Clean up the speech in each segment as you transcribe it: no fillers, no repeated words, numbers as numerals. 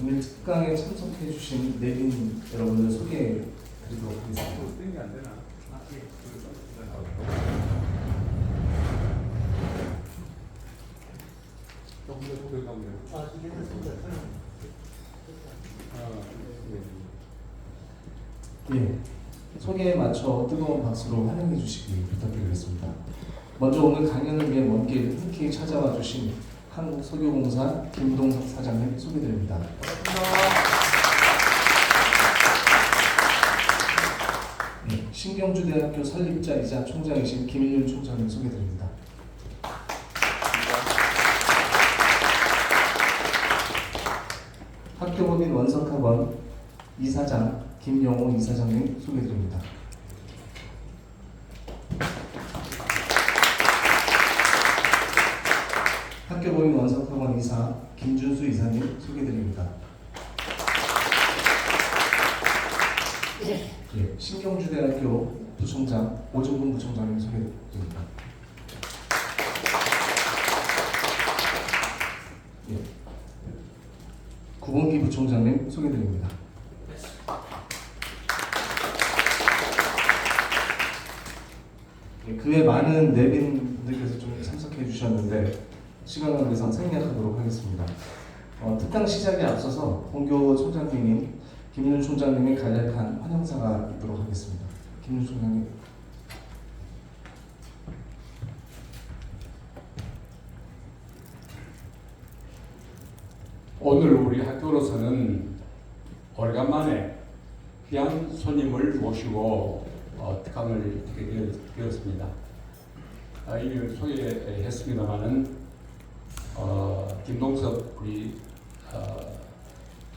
오늘 특강에 참석해 주신 내빈 여러분을 소개해 드리도록 하겠습니다. 땡이 안 되나? 조금 더 소개하면 돼요. 이게 됐습니다. 예, 소개에 맞춰 뜨거운 박수로 환영해 주시기 부탁드리겠습니다. 먼저 오늘 강연을 위해 먼 길 흔쾌히 찾아와 주신 한국석유공사 김동석 사장님 소개드립니다. 네, 신경주대학교 설립자이자 총장이신 김일륜 총장님 소개드립니다. 학교법인 원석학원 이사장 김영호 이사장님 소개드립니다. 학교법인 원석학원 이사 김준수 이사님 소개드립니다. 예, 신경주대학교 부총장 오정근 부총장님 소개드립니다. 예, 구봉기 부총장님 소개드립니다. 예, 그외 많은 내빈들께서 좀 참석해 주셨는데 시간을 위해서 생략하도록 하겠습니다. 특강 시작에 앞서서 본교 총장님인 김일륜 총장님이 간략한 환영사가 있도록 하겠습니다. 김일륜 총장님. 오늘 우리 학교로서는 오래간만에 귀한 손님을 모시고 특강을 듣게 되었습니다. 이미 소개했습니다마는 김동석 우리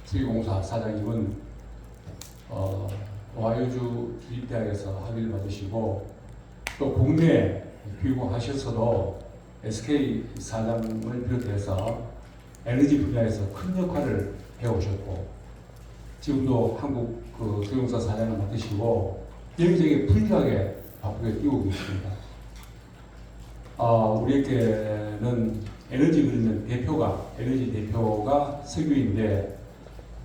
석유공사 사장님은 오하이오주 주립대학에서 학위를 받으시고 또 국내에 귀국하셔서도 SK 사장을 비롯해서 에너지 분야에서 큰 역할을 해오셨고 지금도 한국 석유공사 사장을 맡으시고 여기저기 불리하게 바쁘게 뛰고 계십니다. 우리에게는 에너지 그러면 에너지 대표가 석유인데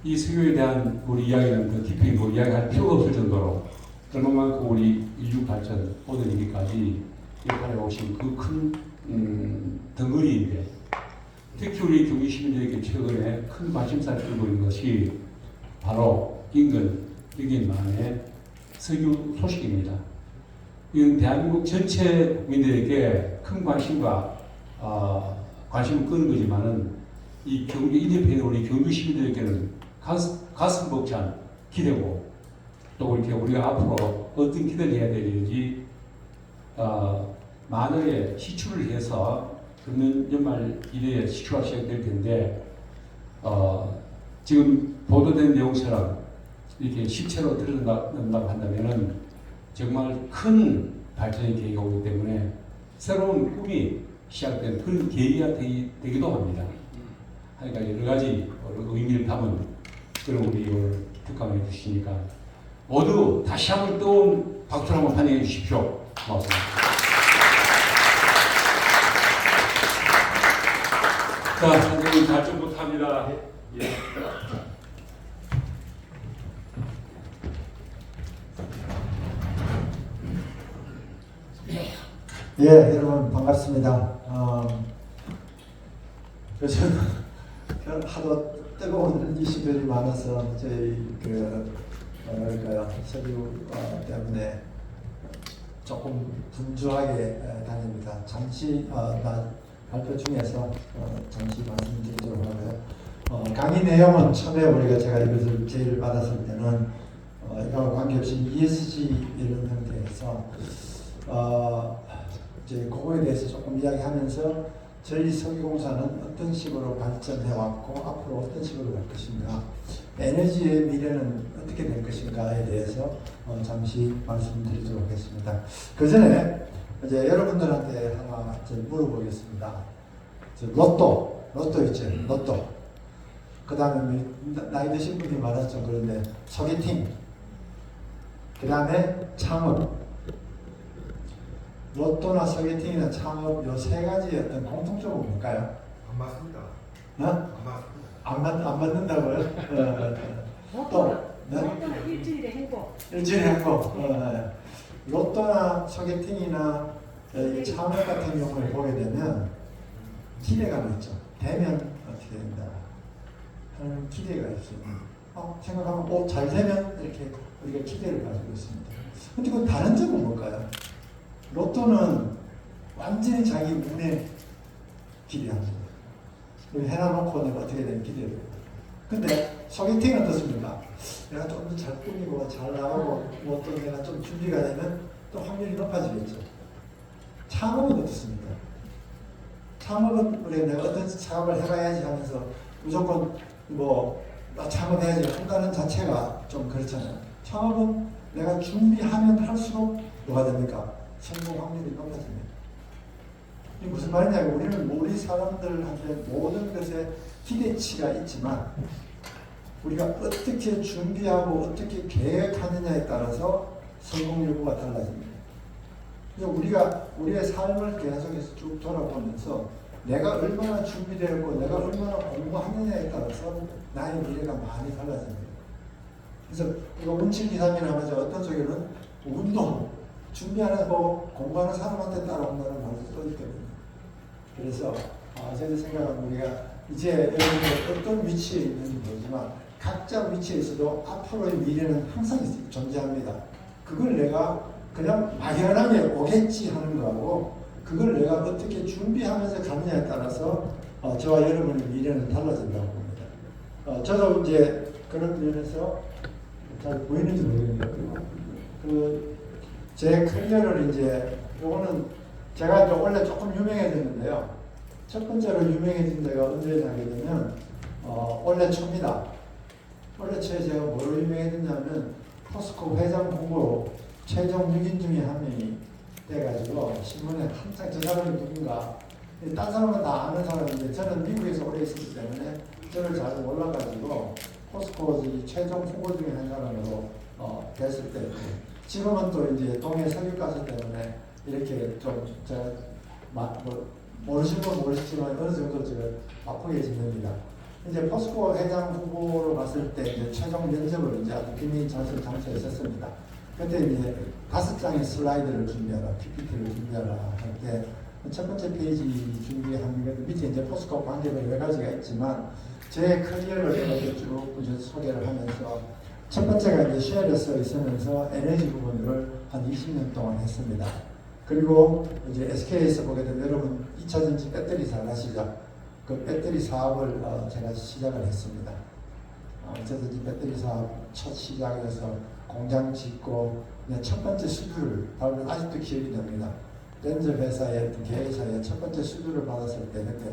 이 석유에 대한 우리 이야기는 더 깊이 이야기할 필요가 없을 정도로 얼마만큼 우리 인류 발전 모든 얘기까지 역할해 오신 그 큰 덩어리인데 특히 우리 경기 시민들에게 최근에 큰 관심사를 끌고 있는 것이 바로 인근 여기만의 석유 소식입니다. 이건 대한민국 전체 국민들에게 큰 관심과 관심을 끄는 거지만은 이 경기 인접해 있는 우리 경기 시민들에게는 가슴 벅찬 기대고 또 이렇게 우리가 앞으로 어떤 기대를 해야 되는지 만회의 시추를 해서 그러면 연말 이래에 시추가 시작될 텐데 지금 보도된 내용처럼 이렇게 실체로 드러난다고 한다면은 정말 큰 발전의 계기가 오기 때문에 새로운 꿈이 시작된 그런 계기가 되기도 합니다. 그러니까 여러 가지 의미를 담은 그런 우리 오늘 특강을 해주시니까 모두 다시 한번 뜨거운 박수를 한번 환영해 주십시오. 고맙습니다. 자, 선생님 발전 못합니다. 예. 예, 여러분 반갑습니다. 요즘 하도 뜨거운 이슈들이 많아서 저희 석유 때문에 조금 분주하게 다닙니다. 잠시 발표 중에서 잠시 말씀드리도록 하고요. 강의 내용은 처음에 제가 이것을 제의를 받았을 때는 이거와 관계없이 ESG 이런 형태에서 이제 그거에 대해서 조금 이야기하면서 저희 석유공사는 어떤 식으로 발전해 왔고 앞으로 어떤 식으로 갈 것인가, 에너지의 미래는 어떻게 될 것인가에 대해서 잠시 말씀드리도록 하겠습니다. 그 전에 이제 여러분들한테 하나 물어보겠습니다. 로또 있죠, 로또. 그 다음에 나이 드신 분이 많았죠. 그런데 소개팅, 그 다음에 창업. 로또나 소개팅이나 창업 요 세 가지 어떤 공통점은 뭘까요? 안 맞습니다. 어? 안 맞습니다. 안 받는다고요? 또 네? 로또는 일주일에 행복. 일주일에 한 거. 로또나 소개팅이나 이 참여 같은 경우를 보게 되면 기대감이 있죠. 되면 어떻게 된다 하는 기대가 있어요. 생각하면 잘 되면 이렇게 우리가 기대를 가지고 있습니다. 근데 그 다른 점은 뭘까요? 로또는 완전히 자기 운에 기대합니다. 해놔놓고 내가 어떻게 되는 기대를. 근데 소개팅은 어떻습니까? 내가 좀 더 잘 꾸미고 잘 나가고 뭐 또 내가 좀 준비가 되면 또 확률이 높아지겠죠. 창업은 어떻습니까? 창업은 우리가 내가 어떤 창업을 해봐야지 하면서 무조건 나 창업해야지 한다는 자체가 좀 그렇잖아요. 창업은 내가 준비하면 할수록 뭐가 됩니까? 성공 확률이 높아집니다. 이게 무슨 말이냐면 우리는 우리 사람들한테 모든 것에 기대치가 있지만 우리가 어떻게 준비하고 어떻게 계획하느냐에 따라서 성공 여부가 달라집니다. 그래서 우리가 우리의 삶을 계속해서 쭉 돌아보면서 내가 얼마나 준비되었고 내가 얼마나 공부하느냐에 따라서 나의 미래가 많이 달라집니다. 그래서 이거 운칠기삼이라 하면서 어떤 쪽에는 운동, 준비하는 거 공부하는 사람한테 따라온다는 말도 써있거든요. 그래서 제가 생각하면 우리가 이제 여러분들 어떤 위치에 있는지 모르지만 각자 위치에 있어도 앞으로의 미래는 항상 존재합니다. 그걸 내가 그냥 막연하게 오겠지 하는 거하고 그걸 내가 어떻게 준비하면서 가느냐에 따라서 저와 여러분의 미래는 달라진다고 봅니다. 저도 이제 그런 면에서 잘 보이는지 모르겠는데요. 제 커리어를 이제 요거는 제가 원래 조금 유명해졌는데요. 첫 번째로 유명해진 데가 언제냐게 되면 원래 초입니다. 원래 초에 제가 뭐로 유명해졌냐면 포스코 회장 공부로 최종 6인 중에 한 명이 돼가지고 신문에 한창 저 사람이 누군가 딴 사람은 다 아는 사람인데 저는 미국에서 오래 있었기 때문에 저를 잘 몰라가지고 포스코 최종 후보 중에 한 사람으로 됐을 때 지금은 또 이제 동해 석유가스 때문에 이렇게 좀 제가 모르시는 건 모르시지만 어느 정도 제가 바쁘게 지냅니다. 이제 포스코 회장 후보로 갔을 때 이제 최종 면접을 이제 아주 비밀 장소했었습니다. 그때 이제 5장의 슬라이드를 준비하라, PPT를 준비하라 할 때 첫 번째 페이지 준비한 게 밑에 이제 포스코 관계가 여러 가지가 있지만 제 커리어를 이렇게 쭉 소개를 하면서 첫 번째가 이제 쉘에 써 있으면서 에너지 부분을 한 20년 동안 했습니다. 그리고 이제 SK에서 보게 되면 여러분 2차전지 배터리 잘 아시죠? 그 배터리 사업을 제가 시작을 했습니다. 2차전지 배터리 사업 첫 시작에서 공장 짓고 첫 번째 수주를 아직도 기억이 납니다. 렌즈 회사의 계열사의 첫 번째 수주를 받았을 때 그때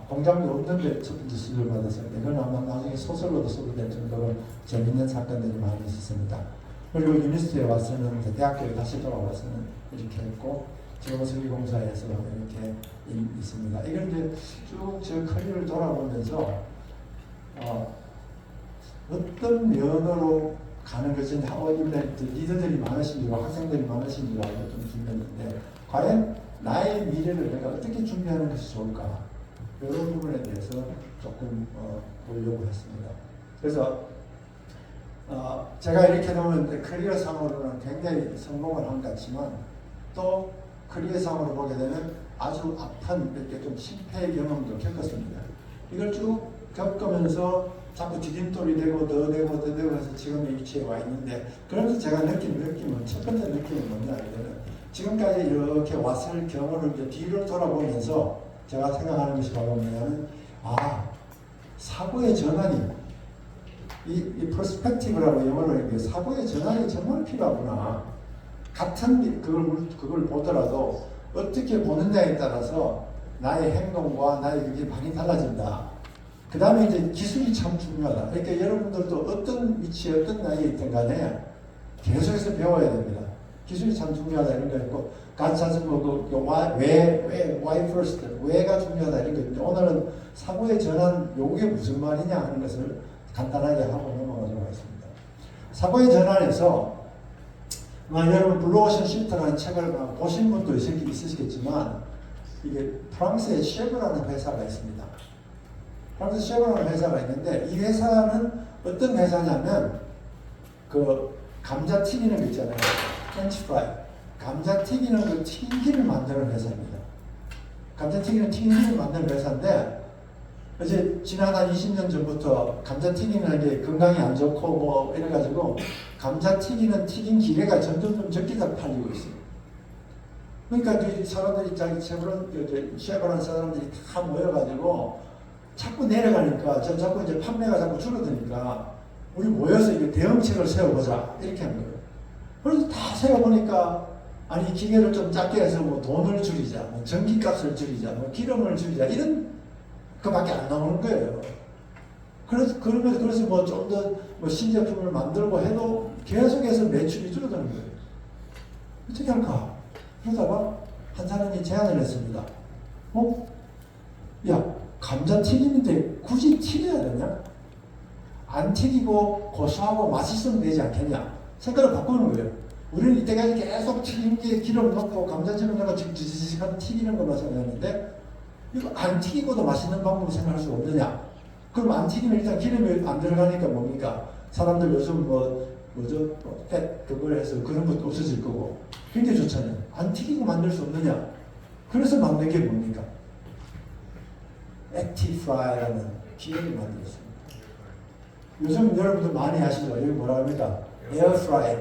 공장도 없는데 첫 번째 수주를 받았을 때 그건 아마 나중에 소설로도 소개될 정도로 재밌는 사건들이 많이 있었습니다. 그리고 유니스트에 와서는 대학교에 다시 돌아와서는 이렇게 했고 지금은 설계공사에서 이렇게 있습니다. 이걸 이제 쭉 제 커리어를 돌아보면서 어떤 면으로 가는 것이 리더들이 많으신 줄 학생들이 많으신 줄 알고 좀 준비했는데 과연 나의 미래를 내가 어떻게 준비하는 것이 좋을까 이런 부분에 대해서 조금 보려고 했습니다. 그래서 제가 이렇게 보면 커리어상으로는 굉장히 성공을 한 것 같지만 또 커리어상으로 보게 되면 아주 아픈 이렇게 좀 실패의 경험도 겪었습니다. 이걸 쭉 겪으면서 자꾸 디딤돌이 되고 더 되고 해서 지금의 위치에 와 있는데 그러면서 제가 느낀 느낌은 첫 번째 느낌은 뭐냐면 지금까지 이렇게 왔을 경우를 이제 뒤를 돌아보면서 제가 생각하는 것이 바로 뭐냐면 사고의 전환이 이 퍼스펙티브라고 영어로 얘기해요. 사고의 전환이 정말 필요하구나. 같은 그걸 보더라도 어떻게 보느냐에 따라서 나의 행동과 나의 그게 많이 달라진다. 그 다음에 이제 기술이 참 중요하다. 그러니까 여러분들도 어떤 위치에 어떤 나이에 있든 간에 계속해서 배워야 됩니다. 기술이 참 중요하다 이런 거 있고 why first, 왜가 중요하다 이런 거 있는데 오늘은 사고의 전환 요게 무슨 말이냐 하는 것을 간단하게 하고 넘어가도록 하겠습니다. 사고의 전환에서 여러분 블루오션 시프트라는 책을 보신 분도 있으시겠지만 이게 프랑스의 쉐브라는 회사가 있습니다. 프랑스 쉐보론 회사가 있는데 이 회사는 어떤 회사냐면 그 감자 튀기는 거 있잖아요. 프렌치 프라이. 감자 튀기는 그 튀김기를 만드는 회사입니다. 감자 튀기는 튀김기를 만드는 회사인데 이제 지난 한 20년 전부터 감자 튀기는 게 건강에 안 좋고 뭐 이래가지고 감자 튀기는 튀김 기계가 점점 적게 팔리고 있어요. 그러니까 그 사람들이 자기 쉐보론 사람들이 다 모여가지고 자꾸 내려가니까 자꾸 이제 판매가 자꾸 줄어드니까 우리 모여서 이게 대응책을 세워보자 이렇게 한 거예요. 그래서 다 세워보니까 아니 기계를 좀 작게 해서 뭐 돈을 줄이자, 뭐 전기값을 줄이자, 뭐 기름을 줄이자 이런 그밖에 안 나오는 거예요. 그래서 뭐 좀 더 뭐 신제품을 만들고 해도 계속해서 매출이 줄어드는 거예요. 어떻게 할까? 그러다가 한 사람이 제안을 했습니다. 야, 감자 튀김인데 굳이 튀겨야 되냐? 안 튀기고 고소하고 맛있으면 되지 않겠냐? 생각을 바꾸는 거예요. 우리는 이때까지 계속 튀김기에 기름 넣고 감자찜을 넣고 지지직한 튀기는 것만 생각했는데 이거 안 튀기고도 맛있는 방법을 생각할 수 없느냐? 그럼 안 튀기면 일단 기름이 안 들어가니까 뭡니까? 사람들 요즘 팻 그걸 해서 그런 것도 없어질 거고 굉장히 좋잖아요. 안 튀기고 만들 수 없느냐? 그래서 만든 게 뭡니까? 액티프라이라는 기계를 만들었습니다. 요즘 여러분들 많이 아시죠? 여기 뭐라 합니까? 에어프라이.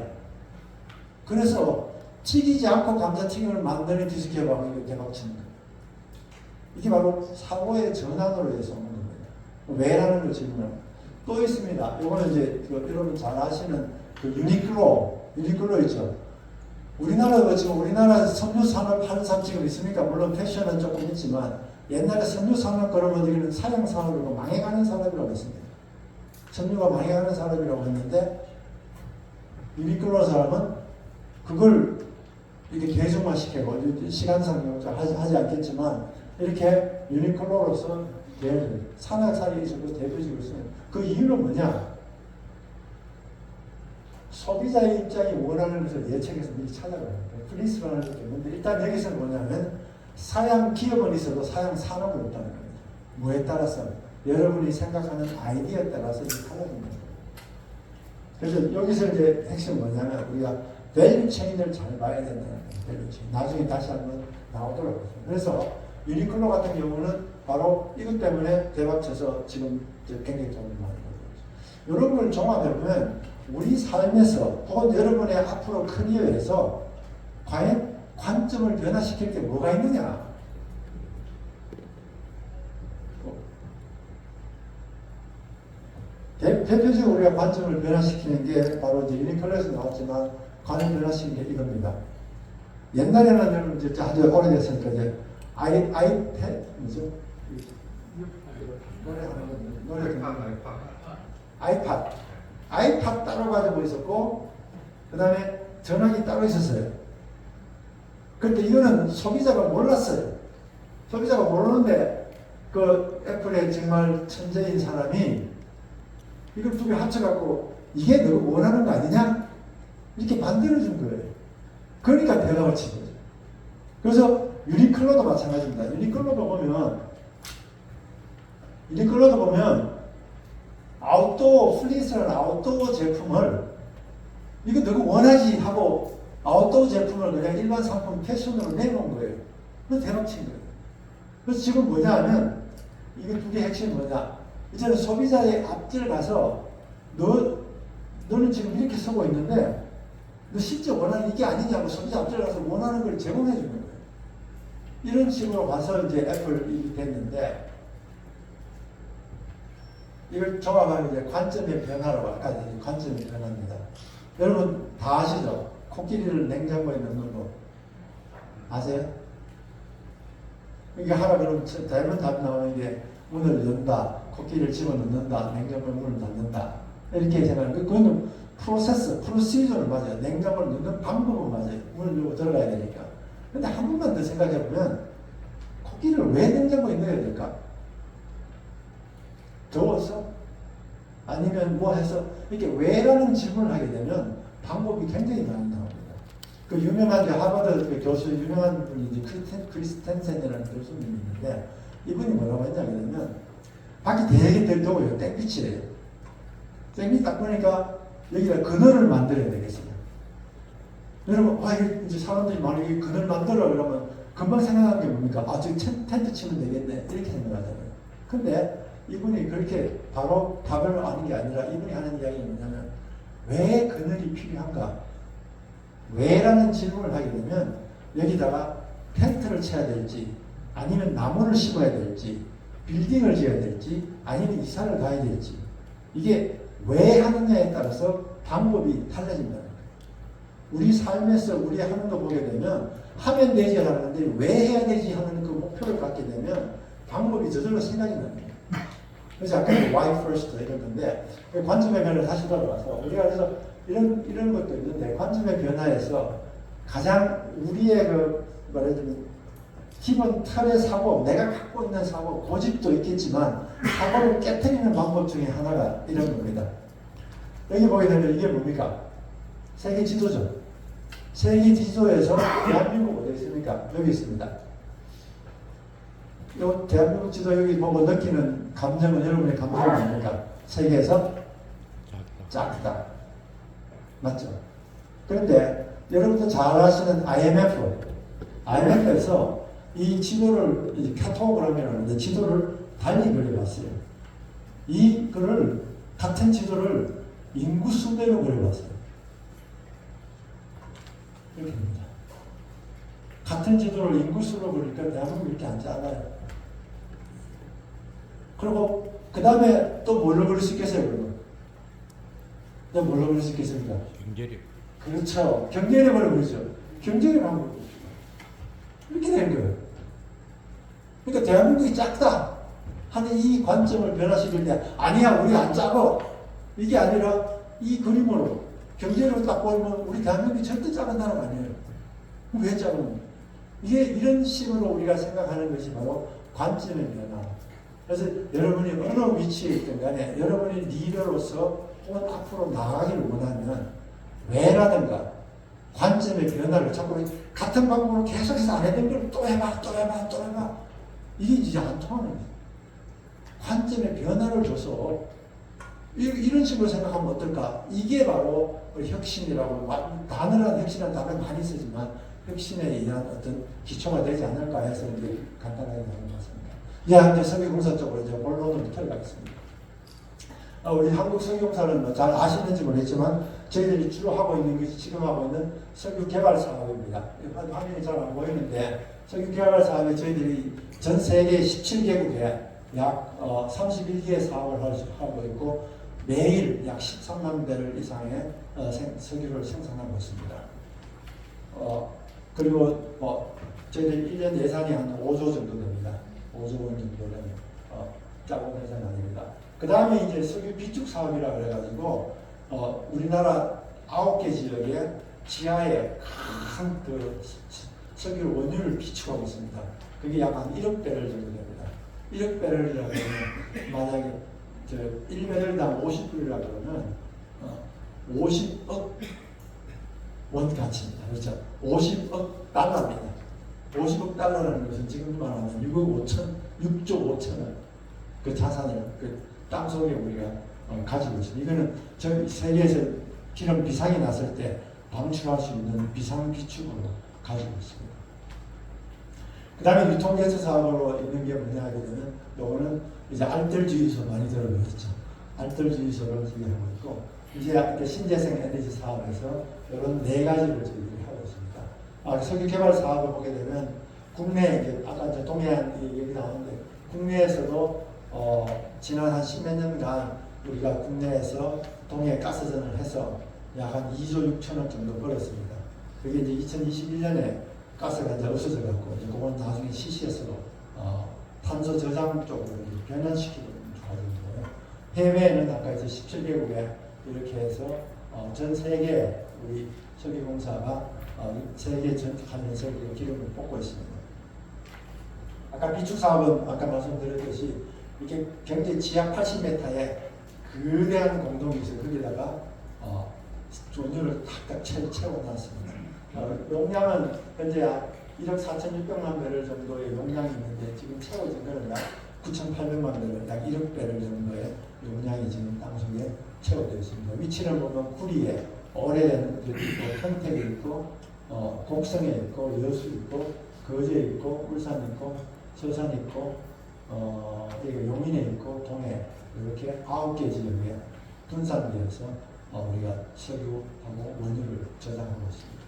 그래서 튀기지 않고 감자튀김을 만드는 기술개발은 이거 대박치는 거예요. 이게 바로 사고의 전환으로 해서 오는 겁니다. 왜라는 걸 질문을. 또 있습니다. 이거는 이제 여러분 잘 아시는 그 유니클로 있죠. 우리나라 지금 우리나라 섬유 산업 하는 사람 지금 있습니까? 물론 패션은 조금 있지만 옛날에 섬유 산업 그러면 여기는 사양 산업이고 망해가는 산업이라고 했습니다. 섬유가 망해가는 산업이라고 했는데 유니클로 사람은 그걸 이렇게 대중화시키고 시간상 하지 않겠지만 이렇게 유니클로로서 산악사회에서도 대표적으로 쓰는 그 이유는 뭐냐? 소비자의 입장이 원하는 것을 예측해서 미리 찾아가는 거예요. 프리스라는 것도 있는데 일단 여기서는 뭐냐면 사양 기업은 있어도 사양 산업은 없다는 겁니다. 뭐에 따라서 여러분이 생각하는 아이디어에 따라서 이렇게 달라진 거예요. 그래서 여기서 이제 핵심은 뭐냐면 우리가 밸류 체인을 잘 봐야 된다는 거예요. 밸류 체인. 나중에 다시 한번 나오더라고요. 그래서 유니클로 같은 경우는 바로 이것 때문에 대박쳐서 지금 굉장히 돈을 많이 벌고 있어요. 이런 걸 종합해보면 우리 삶에서 혹은 여러분의 앞으로 커리어에서 과연 관점을 변화시킬 게 뭐가 있느냐? 대표적으로 우리가 관점을 변화시키는 게 바로 이제 유니클로에서 나왔지만 관점 변화시키는 게 이겁니다. 옛날에는 여러분 이제 아주 오래됐으니까 이제 아이패드 뭐죠? 노래 아이팟 따로 가지고 있었고 그 다음에 전화기 따로 있었어요. 그런데 이거는 소비자가 몰랐어요. 소비자가 모르는데 그 애플의 정말 천재인 사람이 이걸 두 개 합쳐갖고 이게 너 원하는 거 아니냐? 이렇게 만들어준 거예요. 그러니까 대박을 친 거죠. 그래서 유니클로도 마찬가지입니다. 유니클로도 보면 아웃도어 플리스라는 아웃도어 제품을 이거 너가 원하지 하고 아웃도어 제품을 그냥 일반 상품 패션으로 내놓은 거예요. 그래서 대박친 거예요. 그래서 지금 뭐냐 하면 이게 두 개 핵심이 뭐냐? 이제는 소비자의 앞길 가서 너는 지금 이렇게 쓰고 있는데 너 실제 원하는 이게 아니냐고 소비자 앞길 가서 원하는 걸 제공해 주는 거예요. 이런 식으로 가서 이제 애플이 됐는데 이걸 종합하면 이제 관점의 변화라고 아까 얘기한 관점의 변화입니다. 여러분 다 아시죠? 코끼리를 냉장고에 넣는 거 아세요? 이게 하나 그럼 대부분 답이 나오는 게 문을 연다, 코끼리를 집어넣는다, 냉장고에 문을 닫는다 이렇게 생각하는 거. 그거는 프로시저는 맞아요. 냉장고를 넣는 방법은 맞아요. 문을 열고 들어가야 되니까. 근데 한 번만 더 생각해 보면 코끼리를 왜 냉장고에 넣어야 될까? 더워서? 아니면 뭐 해서 이렇게 왜라는 질문을 하게 되면 방법이 굉장히 많이 나옵니다. 그 유명한 하버드 그 교수 유명한 분이 이제 크리스텐센이라는 교수님이 있는데 이분이 뭐라고 했냐면 밖이 되게 더워요. 땡빛이에요. 땡빛 딱 보니까 여기다 그늘을 만들어야 되겠어요. 여러분, 이제 사람들이 만약에 그늘 만들어 그러면 금방 생각하는 게 뭡니까? 저 텐트 치면 되겠네. 이렇게 생각하잖아요. 근데 이분이 그렇게 바로 답을 아는 게 아니라 이분이 하는 이야기는 뭐냐면 왜 그늘이 필요한가? 왜라는 질문을 하게 되면 여기다가 텐트를 쳐야 될지 아니면 나무를 심어야 될지 빌딩을 지어야 될지 아니면 이사를 가야 될지 이게 왜 하느냐에 따라서 방법이 달라진다는 거예요. 우리 삶에서 우리 하는 거 보게 되면 하면 되지 하는데 왜 해야 되지 하는 그 목표를 갖게 되면 방법이 저절로 생각이 나는 거예요. 그래서 아까 why first 이런 건데 관점의 변화를 다시 돌아와서 우리가 그래서 이런 것도 있는데 관점의 변화에서 가장 우리의 그 말하자면 기본 틀의 사고, 내가 갖고 있는 사고, 고집도 있겠지만 사고를 깨트리는 방법 중에 하나가 이런 겁니다. 여기 보게 되면 이게 뭡니까? 세계 지도죠. 세계 지도에서 대한민국 어디 있습니까? 여기 있습니다. 이 대한민국 지도 여기 보고 느끼는 감정은 여러분의 감정은 뭡니까? 세계에서 작다. 맞죠? 그런데 여러분도 잘 아시는 IMF에서 이 지도를 이제 카토그램이라고 하는데 지도를 달리 그려봤어요. 이 글을 같은 지도를 인구수대로 그려봤어요. 이렇게 됩니다. 같은 지도를 인구수로 그리니까 대한민국이 이렇게 안 작아요. 그리고 그 다음에 또 뭘로 그릴 수 있겠어요, 그러면? 또 뭘로 그릴 수 있겠습니까? 경제력. 그렇죠. 경제력으로 그리죠. 경제력 한번 이렇게 된 거예요. 그러니까 대한민국이 작다 하는 이 관점을 변화시킬 때 아니야 우리 안 작아 이게 아니라 이 그림으로 경제력을 딱 보면 우리 대한민국이 절대 작은 나라가 아니에요. 왜 작은? 이게 이런 식으로 우리가 생각하는 것이 바로 관점의 변화. 그래서 여러분이 어느 위치에 있든 간에 여러분이 리더로서 혹은 앞으로 나가기를 원하면 왜라든가 관점의 변화를 자꾸 같은 방법으로 계속해서 안 했던 걸 또 해봐 이게 이제 안 통하는 거예요. 관점의 변화를 줘서 이런 식으로 생각하면 어떨까? 이게 바로 혁신이라고 단어란 혁신이라는 단어가 많이 쓰지만 혁신에 의한 어떤 기초가 되지 않을까 해서 이제 간단하게 나눈 것 같습니다. 이제 석유공사 쪽으로 이제 본론으로 들어가겠습니다. 우리 한국석유공사는 뭐 잘 아시는지 모르겠지만 저희들이 주로 하고 있는 것이 지금 하고 있는 석유 개발 사업입니다. 화면이 잘 안 보이는데 석유 개발 사업에 저희들이 전 세계 17개국에 약 31개의 사업을 하고 있고 매일 약 13만 배럴 이상의 석유를 생산하고 있습니다. 그리고 저희들 1년 예산이 한 5조 정도 됩니다. 5조 원 정도는 작은 예산이 아닙니다. 그 다음에 이제 석유 비축 사업이라 그래가지고 우리나라 9개 지역에 지하에 큰 그 석유 원유를 비축하고 있습니다. 그게 약 한 1억 배럴 정도 됩니다. 1억 배럴이라고 하면 만약에 1배럴당 50불이라고 그러면 50억 원 가치입니다. 그렇죠? 50억 달러입니다. 50억 달러라는 것은 지금 말하면 6조 5천원 그 자산을 그 땅속에 우리가 가지고 있습니다. 이거는 전 세계에서 기름 비상이 났을 때 방출할 수 있는 비상 비축으로 가지고 있습니다. 그 다음에 유통개수 사업으로 있는 게 뭐냐 하게 되면 요거는 이제 알뜰주유소 많이 들어보셨죠. 알뜰주유소를 소개하고 있고 이제 이렇게 신재생 에너지 사업에서 이런 4가지를 저희들이 하고 있습니다. 석유 개발 사업을 보게 되면 국내 이제 아까 이제 동해안 얘기 나오는데 국내에서도 지난 한 10몇 년간 우리가 국내에서 동해 가스전을 해서 약 한 2조 6천억 정도 벌었습니다. 그게 이제 2021년에 가스가 이제 없어져 갖고 이제 그건 나중에 CCS로 탄소 저장 쪽으로 변환시키고 있는 과정이고요. 해외에는 아까 이제 17개국에 이렇게 해서 전 세계 우리 석유공사가 세계 전하면서 기름을 뽑고 있습니다. 아까 비축 사업은 아까 말씀드렸듯이 이렇게 경제 지하 80m에 거대한 공동이 있어요. 거기다가 원유를 탁탁 채워놨습니다. 용량은 현재 약 1억 4,600만 배럴 정도의 용량이 있는데 지금 채워진 거는 약 9,800만 배를 약 1억 배럴 정도의 용량이 지금 땅속에 채워되어 있습니다. 위치를 보면 구리에 오래된 평택에 있고 곡성에 있고 여수 있고 거제에 있고 울산 있고 서산 있고 용인에 있고 동해 이렇게 9개 지역에 분산되어서 우리가 석유하고 원유를 저장하고 있습니다.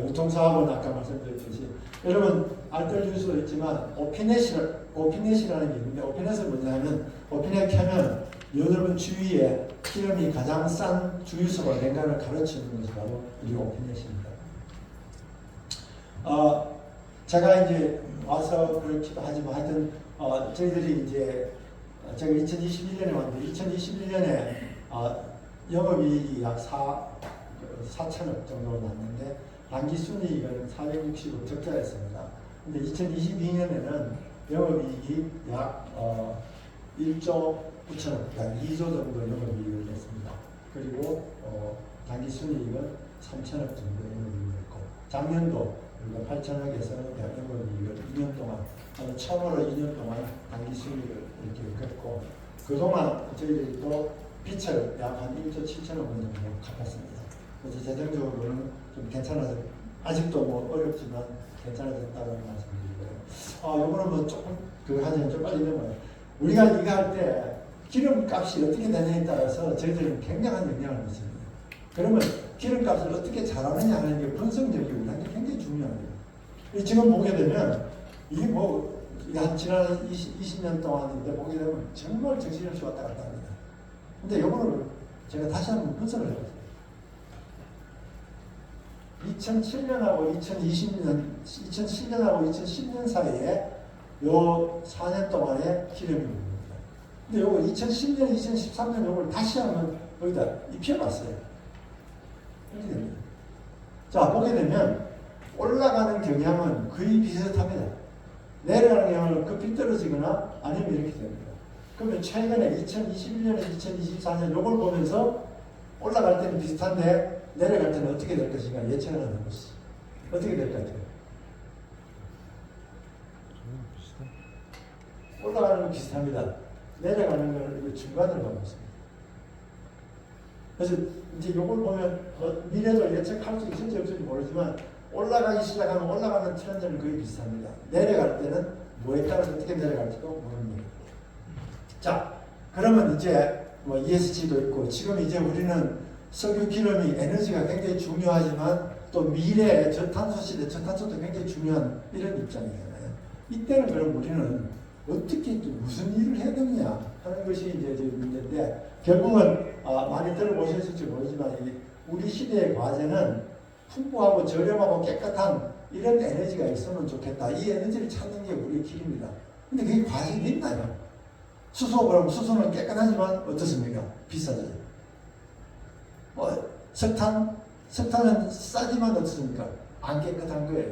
유통사업은 아까 말씀드렸듯이 여러분 알뜰 수도 있지만 오피넷이라는 게 있는데 오피넷은 뭐냐면 오피넷 켜면 여러분 주위에 기름이 가장 싼 주유소가 된가를 가르치는 것이 바로 이 오피넷입니다. 제가 이제 와서 그렇기도 하지만 하여튼 저희들이 이제 제가 2021년에 왔는데 2021년에 영업이익이 약 4천억 정도로 났는데 당기순이익은 460억 적자였습니다. 근데 2022년에는 영업이익이 약 1조 9천억, 약 2조 정도 영업이익을 냈습니다. 그리고 당기순이익은 3천억 정도 영업이익을 냈고 작년도 우리가 8천억에서 약 영업이익을 2년 동안 처음으로 2년 동안 당기순이익을 이렇게 걷고 그동안 저희들이 또 빚을 약 한 1조 7천억 원 정도 갚았습니다. 그래서 재정적으로는 좀 괜찮아서 아직도 뭐 어렵지만 괜찮아졌다는 말씀드리고요. 요거는 뭐 조금 하지만 좀 빨리 넘어요. 우리가 이거 할 때 기름값이 어떻게 되느냐에 따라서 저희들은 굉장한 영향을 미칩니다. 그러면 기름값을 어떻게 잘하느냐 하는 게 분석력이 우리한테 굉장히 중요합니다. 지금 보게 되면 이게 뭐 지난 20년 동안인데 보게 되면 정말 정신없이 왔다 갔다 합니다. 근데 요거를 제가 다시 한번 분석을 해봤어요. 2007년하고 2007년하고 2010년 사이에 요 4년 동안의 기름이 옵니다. 근데 요거 2010년, 2013년 요걸 다시 한번 여기다 입혀봤어요. 이렇게 됩니다. 자, 보게 되면 올라가는 경향은 거의 비슷합니다. 내려가는 경향은 급히 떨어지거나 아니면 이렇게 됩니다. 그러면 최근에 2021년에 2024년 요걸 보면서 올라갈 때는 비슷한데 내려갈 때는 어떻게 될 것인가 예측을 하는 것이 어떻게 될 것 같아요? 올라가는 건 비슷합니다. 내려가는 건 중간을 보고 있습니다. 그래서 이제 이걸 보면 미래도 예측할 수 있을지 없을지 모르지만 올라가기 시작하면 올라가는 트렌드는 거의 비슷합니다. 내려갈 때는 뭐에 따라서 어떻게 내려갈지도 모릅니다. 자, 그러면 이제 뭐 ESG도 있고 지금 이제 우리는 석유 기름이 에너지가 굉장히 중요하지만 또 미래의 저탄소 시대, 저탄소도 굉장히 중요한 이런 입장이잖아요. 이때는 그럼 우리는 어떻게 또 무슨 일을 해야 되느냐 하는 것이 이제 문제인데 결국은 많이 들어보셨을지 모르지만 우리 시대의 과제는 풍부하고 저렴하고 깨끗한 이런 에너지가 있으면 좋겠다. 이 에너지를 찾는 게 우리의 길입니다. 근데 그게 과제가 있나요? 수소 그럼 수소는 깨끗하지만 어떻습니까? 비싸죠. 석탄은 싸지만 어떻습니까? 안 깨끗한 거예요.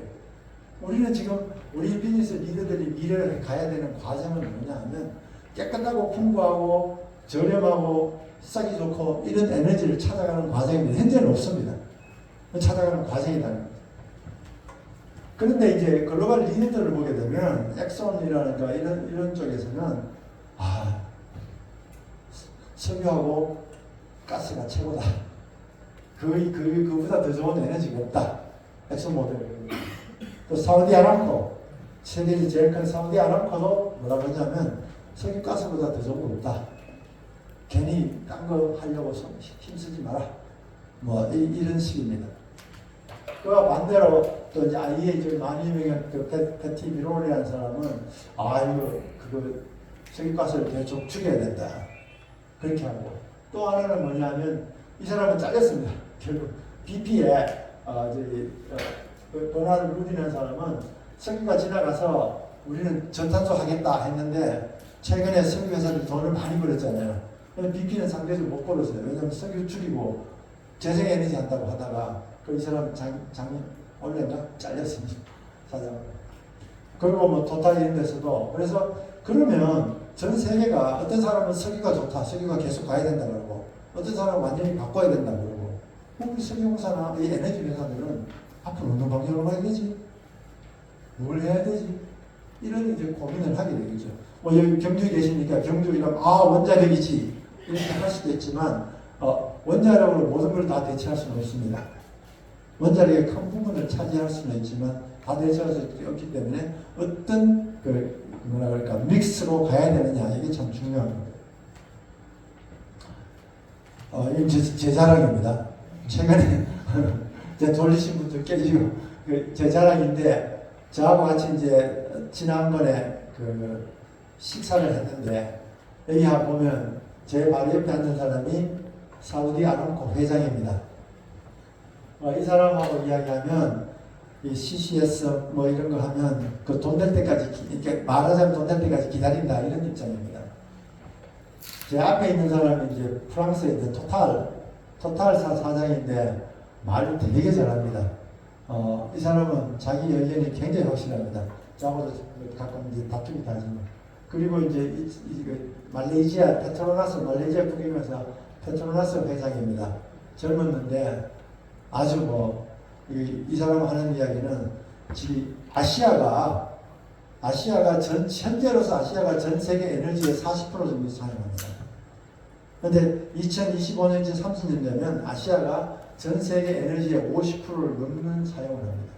우리는 지금 우리 비즈니스 리더들이 미래를 가야 되는 과정은 뭐냐 하면 깨끗하고 풍부하고 저렴하고 싸기 좋고 이런 에너지를 찾아가는 과정인데 현재는 없습니다. 찾아가는 과정이라는 거죠. 그런데 이제 글로벌 리더들을 보게 되면 엑손이라든가 이런 쪽에서는 석유하고 가스가 최고다. 그보다 더 좋은 에너지가 없다. 엑소모델. 또 사우디 아람코, 세계에서 제일 큰 사우디 아람코도 뭐라고 하냐면 석유가스보다 더 좋은 거 없다. 괜히 딴 거 하려고 힘쓰지 마라. 뭐 이런 식입니다. 그와 반대로 또 이제 IEA 많이 유명한 그 베티 미롤이라는 사람은 그거 석유가스를 대충 죽여야 된다. 그렇게 하고 또 하나는 뭐냐면 이 사람은 잘렸습니다. 결국 BP에 버나드 루디라는 사람은 석유가 지나가서 우리는 저탄소 하겠다 했는데 최근에 석유 회사들이 돈을 많이 벌었잖아요. BP는 상대적으로 못 벌었어요. 왜냐하면 석유 줄이고 재생에너지 한다고 하다가 이 사람 작년 원래인가 잘렸습니다. 사장. 그리고 뭐 토탈 이런 데서도 그래서 그러면 전 세계가 어떤 사람은 석유가 좋다, 석유가 계속 가야 된다 그러고 어떤 사람은 완전히 바꿔야 된다 그러고 우리 석유공사나 이 에너지 회사들은 앞으로 어느 방향으로 가야 되지? 뭘 해야 되지? 이런 이제 고민을 하게 되겠죠. 뭐 여기 경주에 계시니까 경주 이러면 원자력이지 이렇게 할 수도 있지만 원자력으로 모든 걸 다 대체할 수는 없습니다. 원자력의 큰 부분을 차지할 수는 있지만 다 대체할 수 없기 때문에 어떤 뭐라 그럴까 믹스로 가야 되느냐 이게 참 중요한 겁니다. 이건 제 자랑입니다. 최근에 제 돌리신 분들께 이거 제 자랑인데 저하고 같이 이제 지난번에 식사를 했는데 여기 보면 제 바로 옆에 앉은 사람이 사우디 아람코 회장입니다. 이 사람하고 이야기하면 이 CCS 뭐 이런 거 하면 그 돈 될 때까지 이렇게 말하자면 돈 될 때까지 기다린다 이런 입장입니다. 제 앞에 있는 사람이 이제 프랑스에 있는 토탈사 사장인데 말을 되게 잘합니다. 이 사람은 자기 의견이 굉장히 확실합니다. 저하고도 가끔 이제 다툼이 나지만. 그리고 이제 말레이시아 페트로나스 말레이시아 국영에서 페트로나스 회장입니다. 젊었는데 아주 이 사람 하는 이야기는 지금 현재로서 아시아가 전 세계 에너지의 40% 정도 사용합니다. 그런데 2025년쯤 30년 되면 아시아가 전 세계 에너지의 50%를 넘는 사용을 합니다.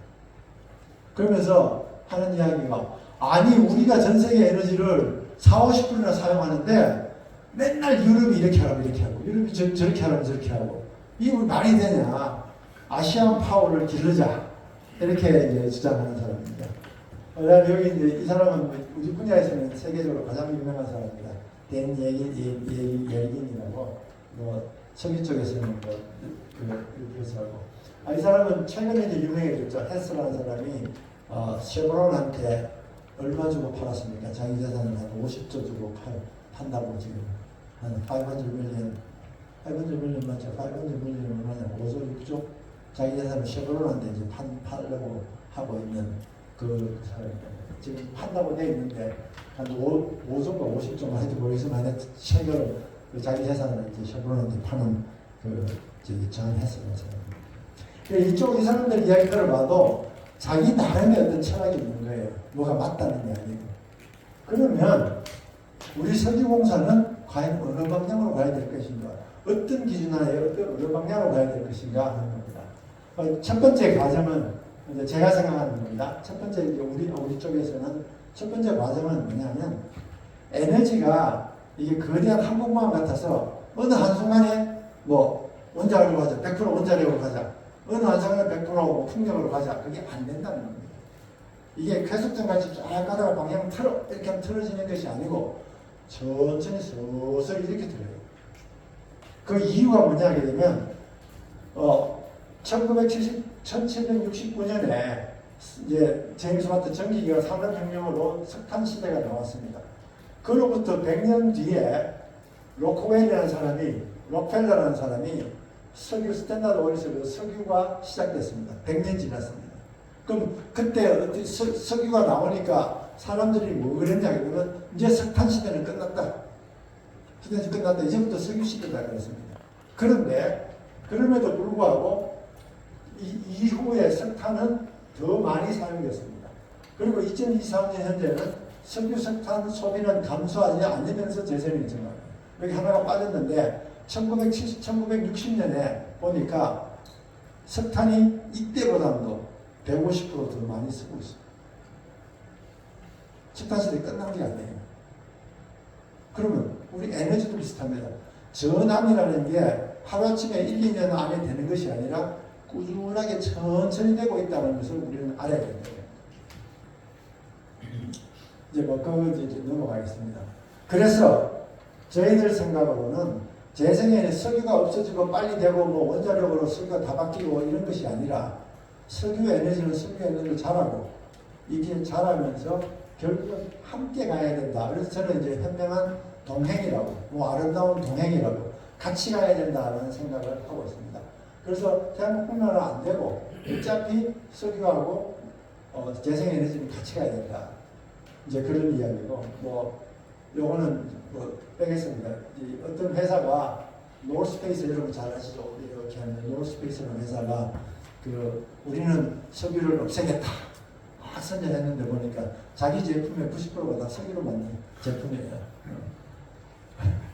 그러면서 하는 이야기가 아니 우리가 전 세계 에너지를 40~50%나 사용하는데 맨날 유럽이 이렇게 하고 유럽이 저렇게 하고 저렇게 하고 이게 말이 되냐. 아시안 파워를 기르자 이렇게 이제 주장하는 사람입니다. 여기 이제 이 사람은 우리 분야에서는 세계적으로 가장 유명한 사람입니다. 댄 예긴이라고 뭐 석유 쪽에서는 그래서 하고 이 사람은 최근에 이제 유명해졌죠. 헤스라는 사람이 쉐브론한테 얼마 주고 팔았습니까? 자기 재산을 한 50조 주고 판다고 지금 한 500 밀리언 맞죠? 500 밀리언 얼마냐? 5조 6조 자기 재산을 쉐브론한테 이제 팔려고 하고 있는 그 사람입니다. 지금 판다고 돼 있는데 한 5조인가 50조만 해도 모르겠지만 최근 자기 재산을 이제 쉐브론한테 파는 정한 했습니다. 이 사람들 이야기 들어봐도 자기 나름의 어떤 철학이 있는 거예요. 뭐가 맞다는 게 아니고. 그러면 우리 석유공사는 과연 어느 방향으로 가야 될 것인가? 어떤 기준하에 어느 방향으로 가야 될 것인가 하는 겁니다. 첫 번째 과정은 이제 제가 생각하는 겁니다. 첫 번째 우리 쪽에서는 첫 번째 과정은 뭐냐면 에너지가 이게 거대한 한국만 같아서 어느 한순간에 뭐 원자력으로 가자, 100% 원자력으로 가자, 어느 한순간에 100% 풍력으로 가자. 그게 안 된다는 겁니다. 이게 쾌속전 같이 쫙 가다가 방향 이렇게 하면 틀어지는 것이 아니고 천천히 서서히 이렇게 틀어요. 그 이유가 뭐냐 하게 되면 1769년에 이제 제임스 와트 전기기가 산업혁명으로 석탄 시대가 나왔습니다. 그로부터 100년 뒤에 록펠러라는 사람이 석유 스탠다드 오일에서 석유가 시작됐습니다. 100년 지났습니다. 그럼 그때 석유가 나오니까 사람들이 뭐 그랬냐 그러면 이제 석탄 시대는 끝났다. 이제부터 석유 시대다 그랬습니다. 그런데 그럼에도 불구하고 이후에 석탄은 더 많이 사용됐습니다. 그리고 2024년 현재는 석유 석탄 소비는 감소하지 않으면서 재생이 증가합니다. 여기 하나가 빠졌는데 1960년에 보니까 석탄이 이때보다도 150% 더 많이 쓰고 있습니다. 석탄 시대 끝난 게 아니에요. 그러면 우리 에너지도 비슷합니다. 전환이라는 게 하루아침에 1, 2년 안에 되는 것이 아니라 꾸준하게 천천히 되고 있다는 것을 우리는 알아야 됩니다. 이제 그거 이제 넘어가겠습니다. 그래서 저희들 생각으로는 재생에는 석유가 없어지고 빨리 되고 뭐 원자력으로 석유가 다 바뀌고 이런 것이 아니라 석유 에너지는 석유 에너지로 자라고 이게 자라면서 결국은 함께 가야 된다. 그래서 저는 이제 현명한 동행이라고, 뭐 아름다운 동행이라고 같이 가야 된다는 생각을 하고 있습니다. 그래서 대한민국뿐만 안 되고 어차피 석유하고 재생에너지는 같이 가야 된다. 이제 그런 이야기고 뭐 요거는 뭐 빼겠습니다. 어떤 회사가 노스페이스 여러분 잘 아시죠? 이렇게 하는 노스페이스라는 회사가 우리는 석유를 없애겠다. 선전했는데 보니까 자기 제품의 90%가 다 석유로 만든 제품이에요.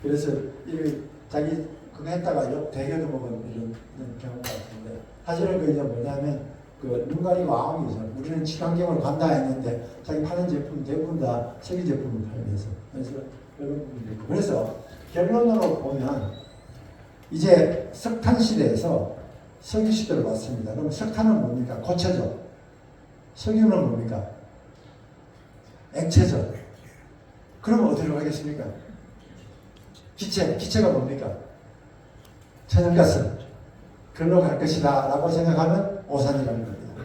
그래서 이 자기 그거 했다가 욕 대겨도 먹은 이런 경우가 있는데 사실은 그 이제 뭐냐면 그 눈 가리고 아웅이죠. 우리는 친환경으로 간다 했는데 자기 파는 제품 대부분 다 석유 제품을 팔면서 그래서 그래서 결론으로 보면 이제 석탄 시대에서 석유 시대로 왔습니다. 그럼 석탄은 뭡니까? 고체죠. 석유는 뭡니까? 액체죠. 그러면 어디로 가겠습니까? 기체가 뭡니까? 천연가스. 그걸로 갈 것이다 라고 생각하면 오산이라는 겁니다.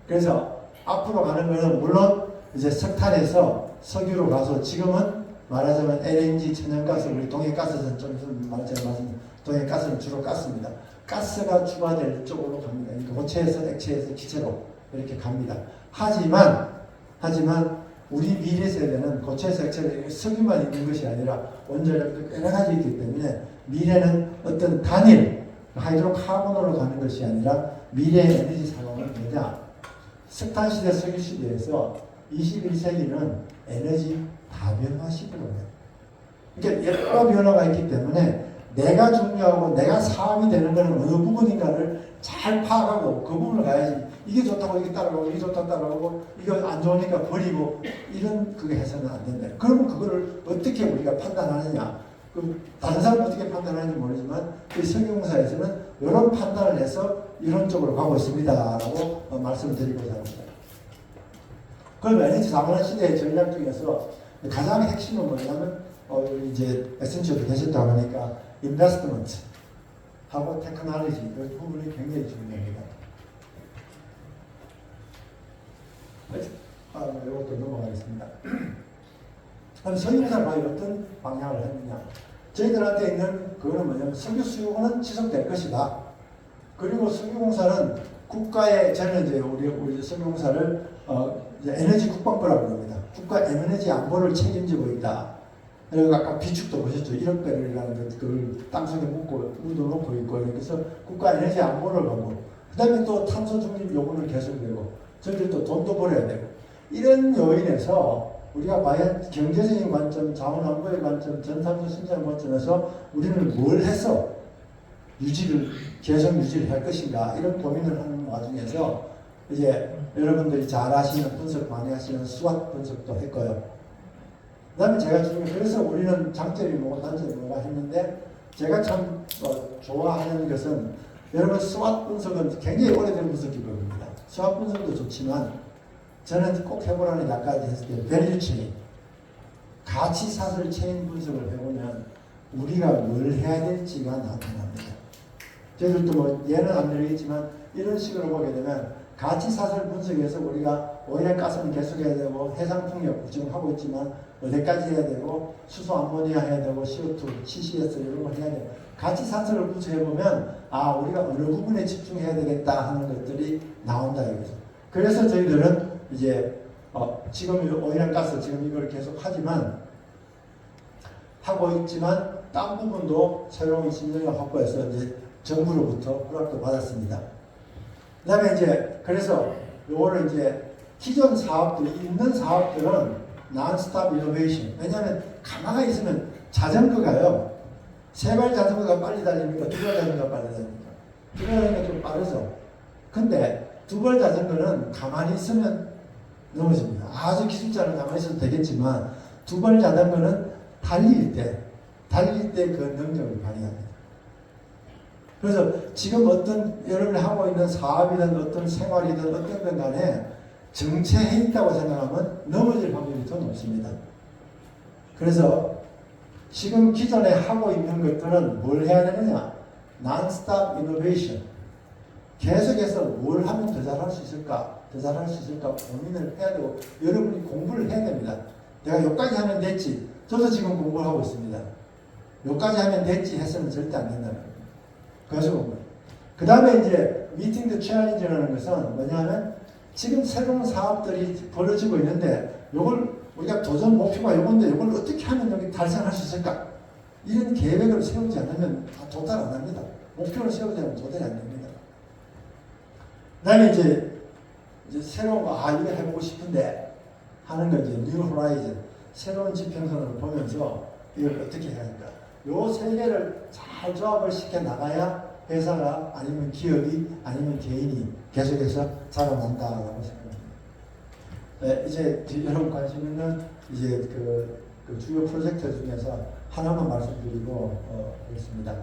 그래서 앞으로 가는 것은 물론 이제 석탄에서 석유로 가서 지금은 말하자면 LNG 천연가스, 우리 동해가스는 좀 있으면 말하자면 동해가스는 주로 가스입니다. 가스가 추가될 쪽으로 갑니다. 그러니까 고체에서 액체에서 기체로 이렇게 갑니다. 하지만 우리 미래 세대는 고체에서 액체로 석유만 있는 것이 아니라 원자력도 여러 가지 있기 때문에 미래는 어떤 단일 하이드로카본으로 가는 것이 아니라 미래의 에너지 상황은 뭐냐? 석탄 시대, 석유 시대에서 21세기는 에너지 다변화 시대로 해요. 그러니까 여러 변화가 있기 때문에 내가 중요하고 내가 사업이 되는 것은 어느 부분인가를 잘 파악하고 그 부분을 가야지. 이게 좋다고 이게 따라가고 이게 좋다고 따라가고 이거 안 좋으니까 버리고 이런 그게 해서는 안 된다. 그러면 그거를 어떻게 우리가 판단하느냐? 그럼 다른 사람은 어떻게 판단하는지 모르지만 그 석유공사에서는 이런 판단을 해서 이런 쪽으로 가고 있습니다라고 말씀을 드리고자 합니다. 그럼 에너지 다변화 시대의 전략 중에서 가장 핵심은 뭐냐면 이제 에센셜도 계셨다고 하니까 인베스트먼트 하고 테크놀로지 이 부분이 굉장히 중요합니다. 이것도 넘어가겠습니다. 그럼 석유공사는 과연 어떤 방향을 했느냐? 저희들한테 있는 그거는 뭐냐면 석유 수요는 지속될 것이다. 그리고 석유공사는 국가의 저는 이제 우리 석유공사를 이제 에너지 국방부라고 합니다. 국가 에너지 안보를 책임지고 있다. 그리고 아까 비축도 보셨죠? 1억 배럴이라는 그걸 땅속에 묻어놓고 있고 그래서 국가 에너지 안보를 보고 그다음에 또 탄소 중립 요구는 계속되고 저희들 또 돈도 벌어야 되고 이런 요인에서 우리가 과연 경제적인 관점, 자원안보의 관점, 전탄소 신장 관점에서 우리는 뭘 해서 계속 유지를 할 것인가 이런 고민을 하는 와중에서 이제 여러분들이 잘 아시는 분석 많이 하시는 수학 분석도 했고요. 그 다음에 제가 지금 그래서 우리는 장점이 뭐고 단점이 뭐가 했는데 제가 참 좋아하는 것은 여러분 수학 분석은 굉장히 오래된 분석 기법입니다. 수학 분석도 좋지만 저는 꼭 해보라는 약까지 했을 때 밸류 체인, 가치 사슬 체인 분석을 해보면 우리가 뭘 해야 될지가 나타납니다. 저희들도 뭐 예는 안 들리겠지만 이런 식으로 보게 되면 가치 사슬 분석에서 우리가 오일과 가스는 계속해야 되고 해상풍력 지금 하고 있지만 어디까지 해야 되고 수소 암모니아 해야 되고 CO2, CCS 이런 걸 해야 돼요. 가치 사슬을 분석해보면 우리가 어느 부분에 집중해야 되겠다 하는 것들이 나온다 이거죠. 그래서 저희들은 이제 지금 오일과 가스 지금 이걸 계속 하고 있지만 딴 부분도 새로운 신경을 확보해서 이제 정부로부터 허락도 받았습니다. 그다음에 이제 그래서 요거를 이제 기존 사업들 있는 사업들은 non-stop innovation. 왜냐하면 가만히 있으면 자전거가요. 세 발 자전거가 빨리 달립니까? 두 발 자전거가 빨리 달립니까? 두 발 자전거가 좀 빠르죠. 근데 두 발 자전거는 가만히 있으면 넘어집니다. 아주 기술자는 가만히 있어도 되겠지만 두 발 자전거는 달릴 때 그 능력을 발휘합니다. 그래서 지금 어떤 여러분이 하고 있는 사업이든 어떤 생활이든 어떤 건 간에 정체해 있다고 생각하면 넘어질 확률이 더 높습니다. 그래서 지금 기존에 하고 있는 것들은 뭘 해야 되느냐? non-stop innovation. 계속해서 뭘 하면 더 잘할 수 있을까? 고민을 해야 되고 여러분이 공부를 해야 됩니다. 내가 여기까지 하면 됐지. 저도 지금 공부를 하고 있습니다. 여기까지 하면 됐지 해서는 절대 안 된다는 거예요. 그래서 공부. 그 다음에 이제 meeting the challenge라는 것은 뭐냐면 지금 새로운 사업들이 벌어지고 있는데 이걸 우리가 도전 목표가 이건데 이걸 어떻게 하면 여기 달성할 수 있을까? 이런 계획을 세우지 않으면 도달 안 합니다. 목표를 세우지 않으면 도달이 안 됩니다. 그 다음에 이제 이제 새로운 거, 이거 해보고 싶은데 하는 거 이제 뉴 호라이즌, 새로운 지평선을 보면서 이걸 어떻게 해야 할까. 요 세 개를 잘 조합을 시켜 나가야 회사가 아니면 기업이 아니면 개인이 계속해서 자라난다라고 생각합니다. 네, 이제 여러분 관심 있는 이제 그 주요 프로젝트 중에서 하나만 말씀드리고 하겠습니다.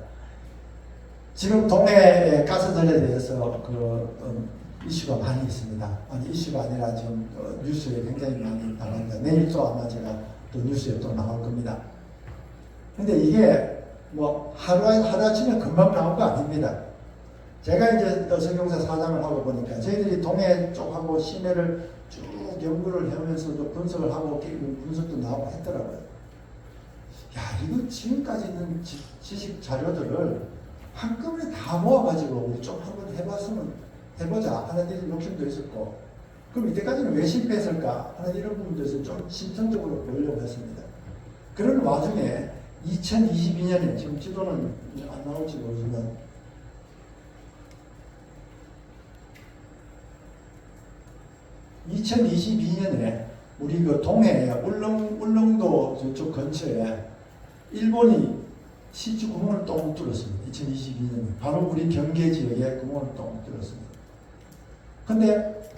지금 동해 가스전에 대해서 이슈가 많이 있습니다. 아니 이슈가 아니라 지금 뉴스에 굉장히 많이 나갑니다. 내일 또 아마 제가 또 뉴스에 또 나올 겁니다. 근데 이게 뭐 하루아침에 금방 나온 거 아닙니다. 제가 이제 석유공사 사장을 하고 보니까 저희들이 동해 쪽하고 시내를 쭉 연구를 해오면서도 분석을 하고 분석도 나오고 했더라고요. 야, 이거 지금까지 있는 지식 자료들을 한꺼번에 다 모아가지고 우리 좀 한번 해보자 하는 이런 욕심도 있었고, 그럼 이때까지는 왜 실패했을까 하는 이런 부분들에서 좀 심층적으로 보려고 했습니다. 그런 와중에 2022년에 지금 지도는 안 나올지 모르지만 2022년에 우리 그 동해 울릉도 저쪽 근처에 일본이 시주 구멍을 똥 뚫었습니다. 2022년에 바로 우리 경계 지역에 구멍을 똥 뚫었습니다. 근데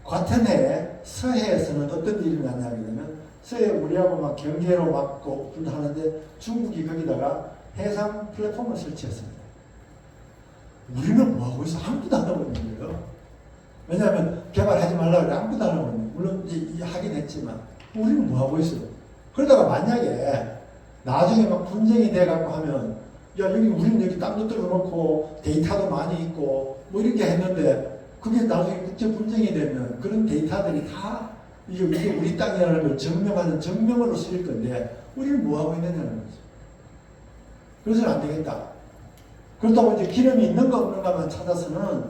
같은 해에 서해에서는 어떤 일이 났냐 하면 서해 우리하고 막 경계로 막고 하는데 중국이 거기다가 해상 플랫폼을 설치했습니다. 우리는 뭐하고 있어? 아무것도 안 하고 있는 거예요. 왜냐하면 개발하지 말라고 아무것도 안 하고 있는 거예요. 물론 이제 하긴 했지만 우리는 뭐하고 있어? 그러다가 만약에 나중에 막 분쟁이 돼갖고 하면 야 우리는 여기 땅도 뚫어놓고 데이터도 많이 있고 뭐 이렇게 했는데 그게 나중에 국제 분쟁이 되면 그런 데이터들이 다 이게 우리 땅이라는 걸 증명하는 증명으로 쓰일 건데 우리는 뭐하고 있느냐는 거죠. 그래서는 안 되겠다. 그렇다고 이제 기름이 있는가 없는가만 찾아서는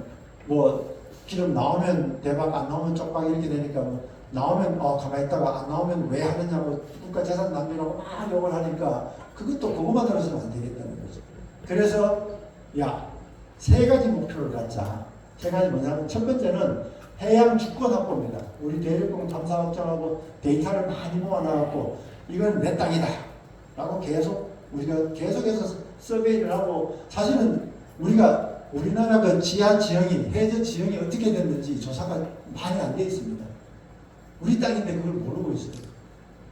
뭐 기름 나오면 대박 안 나오면 쪽박 이렇게 되니까 뭐 나오면 가만히 있다가 안 나오면 왜 하느냐고 국가재산 낭비라고 막 욕을 하니까 그것만 들어서는 안 되겠다는 거죠. 그래서 세 가지 목표를 갖자. 세 가지 뭐냐면 첫 번째는 해양 주권 확보입니다. 우리 대륙공 탐사 확장하고 데이터를 많이 모아놔갖고 이건 내 땅이다 라고 우리가 계속해서 서베이를 하고 사실은 우리나라 그 지하 지형이 해저 지형이 어떻게 됐는지 조사가 많이 안 돼 있습니다. 우리 땅인데 그걸 모르고 있어요.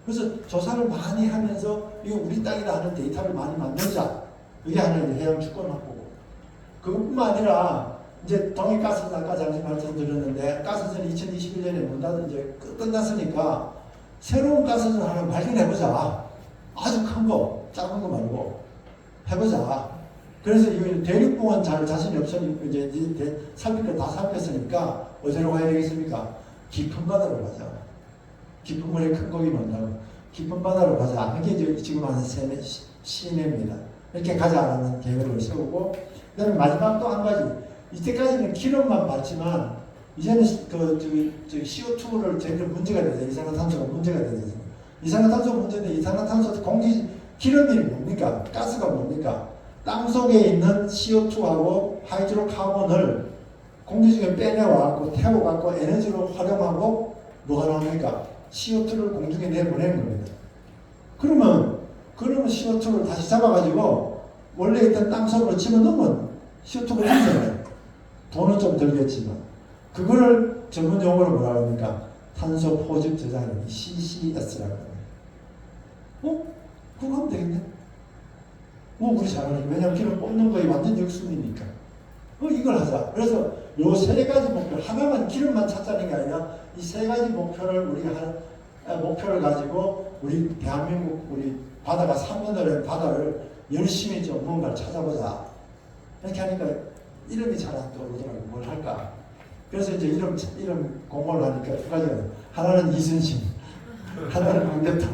그래서 조사를 많이 하면서 이거 우리 땅이다 하는 데이터를 많이 만들자. 이게 하나의 해양 주권 확보고. 그것뿐만 아니라 이제 동해가스전 아까 잠시 말씀드렸는데 가스전이 2021년에 문 닫은 이제 끝났으니까 새로운 가스전 하나 발견해보자. 아주 큰 거, 작은 거 말고 해보자. 그래서 이거 대륙봉은 잘 자신이 없으니까 이제 살필 거 다 살폈으니까 어디로 가야 되겠습니까? 깊은 바다로 가자. 깊은 물에 큰 고기 논다고. 깊은 바다로 가자. 이게 이제 지금 하는 시내입니다. 이렇게 가자라는 계획을 세우고, 그다음에 마지막 또 한 가지. 이때까지는 기름만 봤지만 이제는 CO2를 저희들 문제가 되죠. 이산화탄소가 문제가 되죠. 이산화탄소 문제인데 이산화탄소 공기 기름이 뭡니까? 가스가 뭡니까? 땅 속에 있는 CO2하고 하이드로카본을 공기 중에 빼내와갖고 태워갖고 에너지로 활용하고 뭐가 나옵니까? CO2를 공중에 내보내는 겁니다. 그러면 CO2를 다시 잡아가지고 원래 있던 땅 속으로 집어넣으면 CO2가 되잖아요. 돈은 좀 들겠지만 그거를 전문 용어로 뭐라 합니까? 탄소 포집 저장이 CCS라고 합니다. 그거 하면 되겠네. 우리 잘하네. 왜냐면 기름 뽑는 거에 완전 역순이니까. 이걸 하자. 그래서 요 세 가지 목표, 하나만 기름만 찾자는 게 아니라 이 세 가지 목표를 목표를 가지고 우리 대한민국 우리 바다가 3년 전에 바다를 열심히 좀 뭔가를 찾아보자. 이렇게 하니까 이름이 잘 안 떠오르더라고요. 뭘 할까? 그래서 이제 이름 공모를 하니까 두 가지가 하나는 이순신, 하나는 광개토.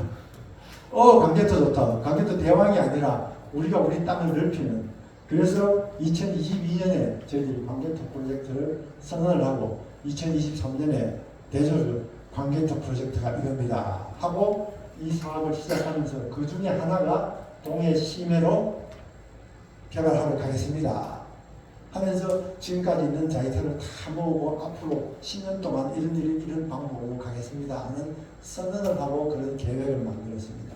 광개토 좋다. 광개토 대왕이 아니라 우리가 우리 땅을 넓히는. 그래서 2022년에 저희들이 광개토 프로젝트를 선언을 하고 2023년에 대저를 광개토 프로젝트가 이겁니다 하고 이 사업을 시작하면서 그 중에 하나가 동해 심해로 개발하러 가겠습니다. 하면서 지금까지 있는 데이터를 다 모으고 앞으로 10년 동안 이런 방법으로 가겠습니다 하는 선언을 하고 그런 계획을 만들었습니다.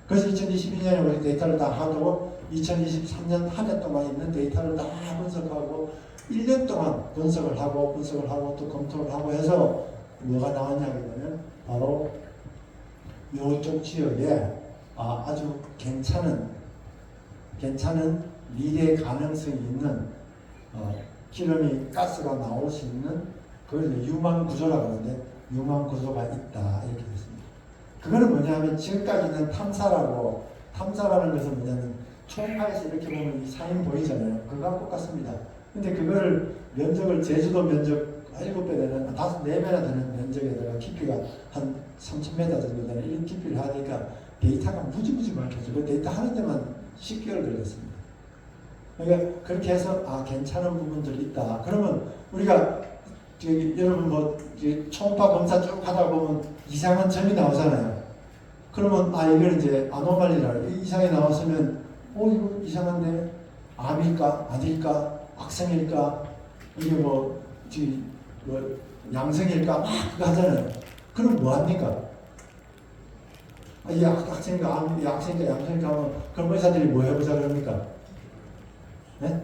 그래서 2022년에 우리 데이터를 다 하고 2023년 한 해 동안 있는 데이터를 다 분석하고 1년 동안 분석을 하고 또 검토를 하고 해서 뭐가 나왔냐면 바로 이쪽 지역에 아주 괜찮은 미래 가능성이 있는 기름이 가스가 나올 수 있는 그걸 유망 구조라고 하는데 유망 구조가 있다 이렇게 됐습니다. 그거는 뭐냐면 지금까지는 탐사라는 것은 뭐냐면 초음파에서 이렇게 보면 이 사인 보이잖아요. 그거랑 똑같습니다. 근데 그거를 면적을 제주도 면적 7배 되는 4배나 되는 면적에다가 깊이가 한 3,000m 정도 되는 이런 깊이를 하니까 데이터가 무지무지 많겠죠. 그 데이터 하는 데만 10개월 걸렸습니다. 그러니까 그렇게 해서 괜찮은 부분들이 있다. 그러면 우리가 여러분 뭐 초음파 검사 쭉 하다 보면 이상한 점이 나오잖아요. 그러면 이걸 이제 아노말리라 이상이 나왔으면 이거 이상한데 암일까 아닐까 악성일까 이게 뭐 양성일까 막 그거 하잖아요. 그럼 뭐 합니까? 이게 악성일까 악성일까 양성일까 하면 그럼 의사들이 뭐 해보자 그럽니까? 네?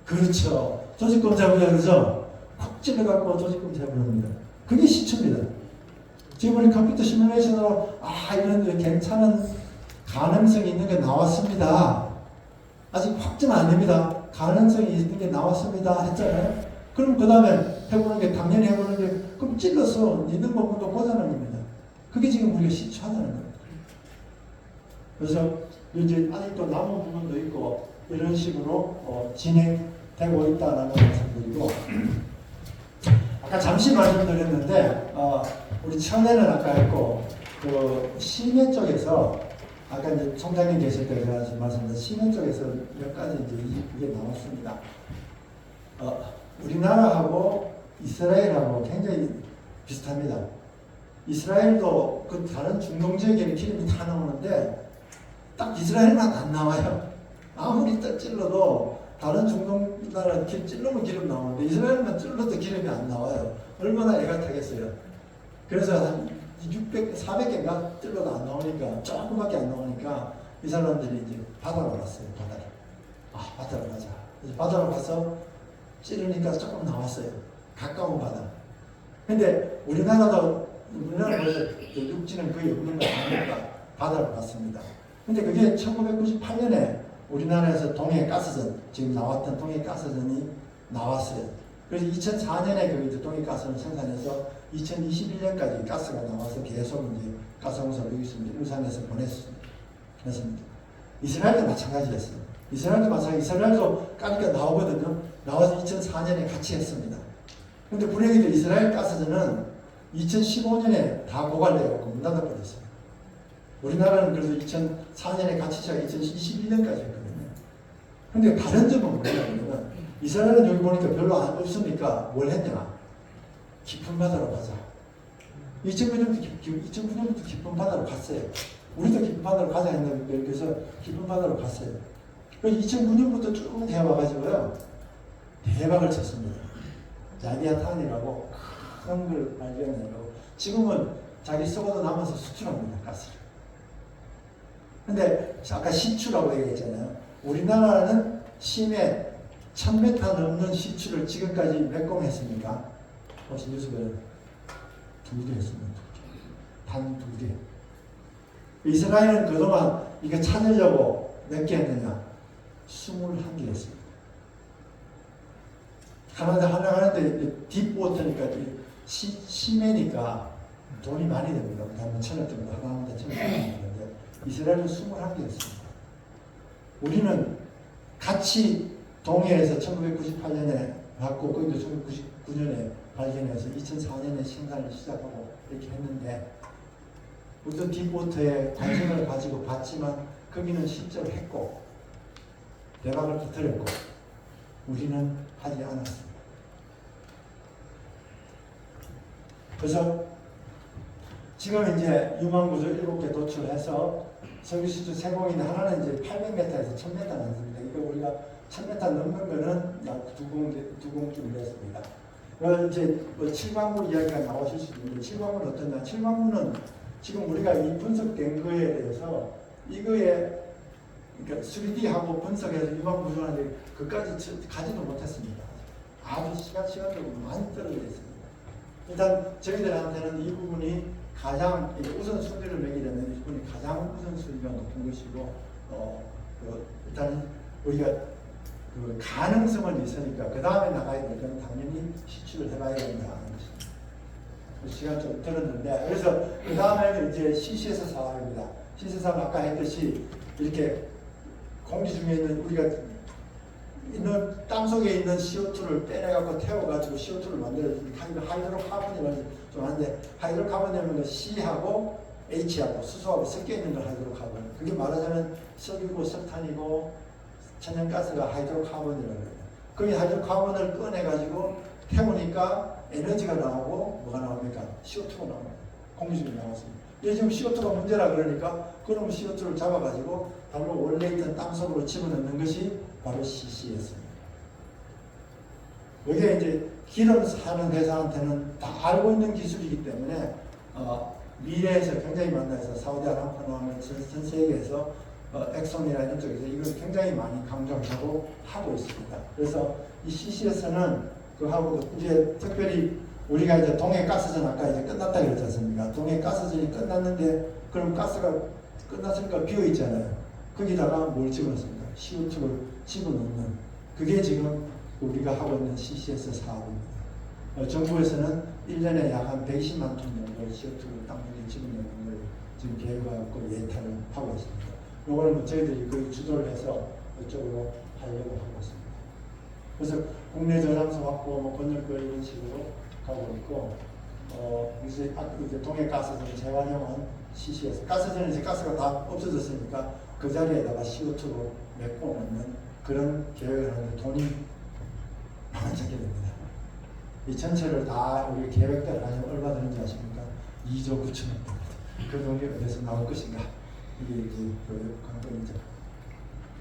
그렇죠. 조직검사 해보자 그러죠. 콕 찔러갖고 조직검사 해보는 그게 시초입니다. 지금 우리 컴퓨터 시뮬레이션으로 이런 괜찮은 가능성이 있는 게 나왔습니다. 아직 확정 안 됩니다. 가능성이 있는 게 나왔습니다 했잖아요. 그럼 그 다음에 해보는 게 당연히 해보는 게 그럼 찔러서 있는 부분도 보자는 겁니다. 그게 지금 우리가 시초하다는 겁니다. 그래서 이제 아직도 남은 부분도 있고 이런 식으로 진행되고 있다는 말씀드리고 아까 잠시 말씀드렸는데 우리 천혜는 아까 했고 그 심해 쪽에서 아까 이제 총장님 계실 때 제가 말씀드린 심해 쪽에서 몇 가지 이제 이게 나왔습니다. 우리나라하고 이스라엘하고 굉장히 비슷합니다. 이스라엘도 그 다른 중동 지역에는 기름이 다 나오는데 딱 이스라엘만 안 나와요. 아무리 찔러도 다른 중동 나라 찔러면 기름 나오는데 이스라엘만 찔러도 기름이 안 나와요. 얼마나 애가 타겠어요. 그래서 한 400개인가 찔러도 안 나오니까 조금밖에 안 나오니까 이 사람들이 이제 바다로 갔어요. 바다로 가자. 그래서 바다로 가서 찌르니까 조금 나왔어요. 가까운 바다. 근데 우리나라도 육지는 거의 없는 거 아니니까 바다로 갔습니다. 근데 그게 1998년에 우리나라에서 동해가스전 지금 나왔던 동해가스전이 나왔어요. 그래서 2004년에 그 이제 동해가스를 생산해서 2021년까지 가스가 나와서 계속 이제 가스공사를 여기서 울산에서 보냈습니다. 이스라엘도 마찬가지였어요. 이스라엘도 까니까 나오거든요. 나와서 2004년에 같이 했습니다. 근데 불행히도 이스라엘 가스전은 2015년에 다 고갈되고 문 닫아버렸어요. 우리나라는 그래서 2004년에 같이 시작 2021년까지 했거든요. 근데 다른 점은 뭐냐면 이스라엘은 여기 보니까 별로 없으니까 뭘 했냐? 깊은 바다로 가자. 2009년부터 깊은 바다로 갔어요. 우리도 깊은 바다로 가자 했는데 그래서 깊은 바다로 갔어요. 2009년부터 쭉 해와가지고요. 대박을 쳤습니다. 자기아탄이라고 큰 걸 발견해고 지금은 자기 쓰고도 남아서 수출합니다. 가스를. 근데 아까 시추라고 얘기했잖아요. 우리나라는 심해 1000m 넘는 시추를 지금까지 몇 공 했습니까? 혹시 뉴스에 2개 했습니다. 단 2개. 이스라엘은 그동안 이거 찾으려고 몇 개 했느냐? 21개 했습니다. 하나 하는데 딥워터니까 심해니까 돈이 많이 됩니다. 한 1,000원 정도 하나 하는데 1,000원 되는데 이스라엘은 21개 했습니다. 우리는 같이 동해에서 1998년에 받고 거기도 1999년에 발견해서 2004년에 생산을 시작하고 이렇게 했는데 우리도 딥워터에 관심을 가지고 봤지만 거기는 실제로 했고 대박을 터뜨렸고 우리는 하지 않았습니다. 그래서 지금 이제 유망구조 7개 도출해서 석유 수출 세공인데 하나는 이제 800m에서 1000m 남습니다. 이거 우리가 1000m 넘는 거는 약 두 공쯤 됐습니다. 이제 뭐 칠광물 이야기가 나오실 수 있는데 칠광물은 어떠냐? 칠광물은 지금 우리가 이 분석된 거에 대해서 이거에 그러니까 3D하고 분석해서 유방구조하는데 그까지 가지도 못했습니다. 아주 시간적으로 많이 떨어져 있습니다. 일단 저희들한테는 이 부분이 가장 우선순위를 매기려면 이 부분이 가장 우선순위가 높은 것이고 일단 우리가 그 가능성은 있으니까 그 다음에 나가야 될 건 당연히 시추를 해봐야 된다는 것입니다. 시간 좀 들었는데 그래서 그 다음에는 이제 CCS 사업입니다. CCS 사업 아까 했듯이 이렇게 공기 중에 있는 우리가 있는 땅 속에 있는 CO2를 빼내갖고 태워가지고 CO2를 만들어주는 하이드로카본이라는 좀 하는데 하이드로카본이라는 건 C하고 H하고 수소하고 섞여 있는 걸 하이드로카본. 그게 말하자면 석유고 석탄이고 천연가스가 하이드로카본이라는 거예요. 그 하이드로카본을 꺼내가지고 태우니까 에너지가 나오고 뭐가 나옵니까? CO2가 나옵니다. 공기 중에 나왔습니다. 이게 지금 CO2가 문제라 그러니까 그럼 CO2를 잡아가지고 바로 원래 있던 땅속으로 집어넣는 것이 바로 CCS입니다. 이게 이제 기름 사는 회사한테는 다 알고 있는 기술이기 때문에 미래에서 굉장히 많이 해서 사우디아라비아나 전 세계에서 엑손이나 이런 쪽에서 이걸 굉장히 많이 강조하고 하고 있습니다. 그래서 이 CCS는 그하고 이제 특별히 우리가 이제 동해가스전 아까 이제 끝났다 그랬지 않습니까? 동해가스전이 끝났는데 그럼 가스가 끝났으니까 비어 있잖아요. 거기다가 뭘 집어넣습니까? CO2를 집어넣는 그게 지금 우리가 하고 있는 CCS 사업입니다. 정부에서는 1년에 약 한 120만 톤 정도의 CO2를 땅속에 집어넣는 걸 지금 계획하고 예탈을 하고 있습니다. 이거는 뭐 저희들이 거의 주도를 해서 이쪽으로 하려고 하고 있습니다. 그래서 국내 저장소 확보, 뭐 건설거 이런 식으로 가고 있고, 이제 동해가스전 재활용한 CCS. 가스전은 이제 가스가 다 없어졌으니까 그 자리에다가 CO2로 메꿔 놓는 그런 계획을 하는데 돈이 만만찮게 됩니다. 이 전체를 다 우리 계획대로 하시면 얼마 드는지 아십니까? 2조 9천억 됩니다. 그 돈이 어디서 나올 것인가? 이게 그 관건이죠.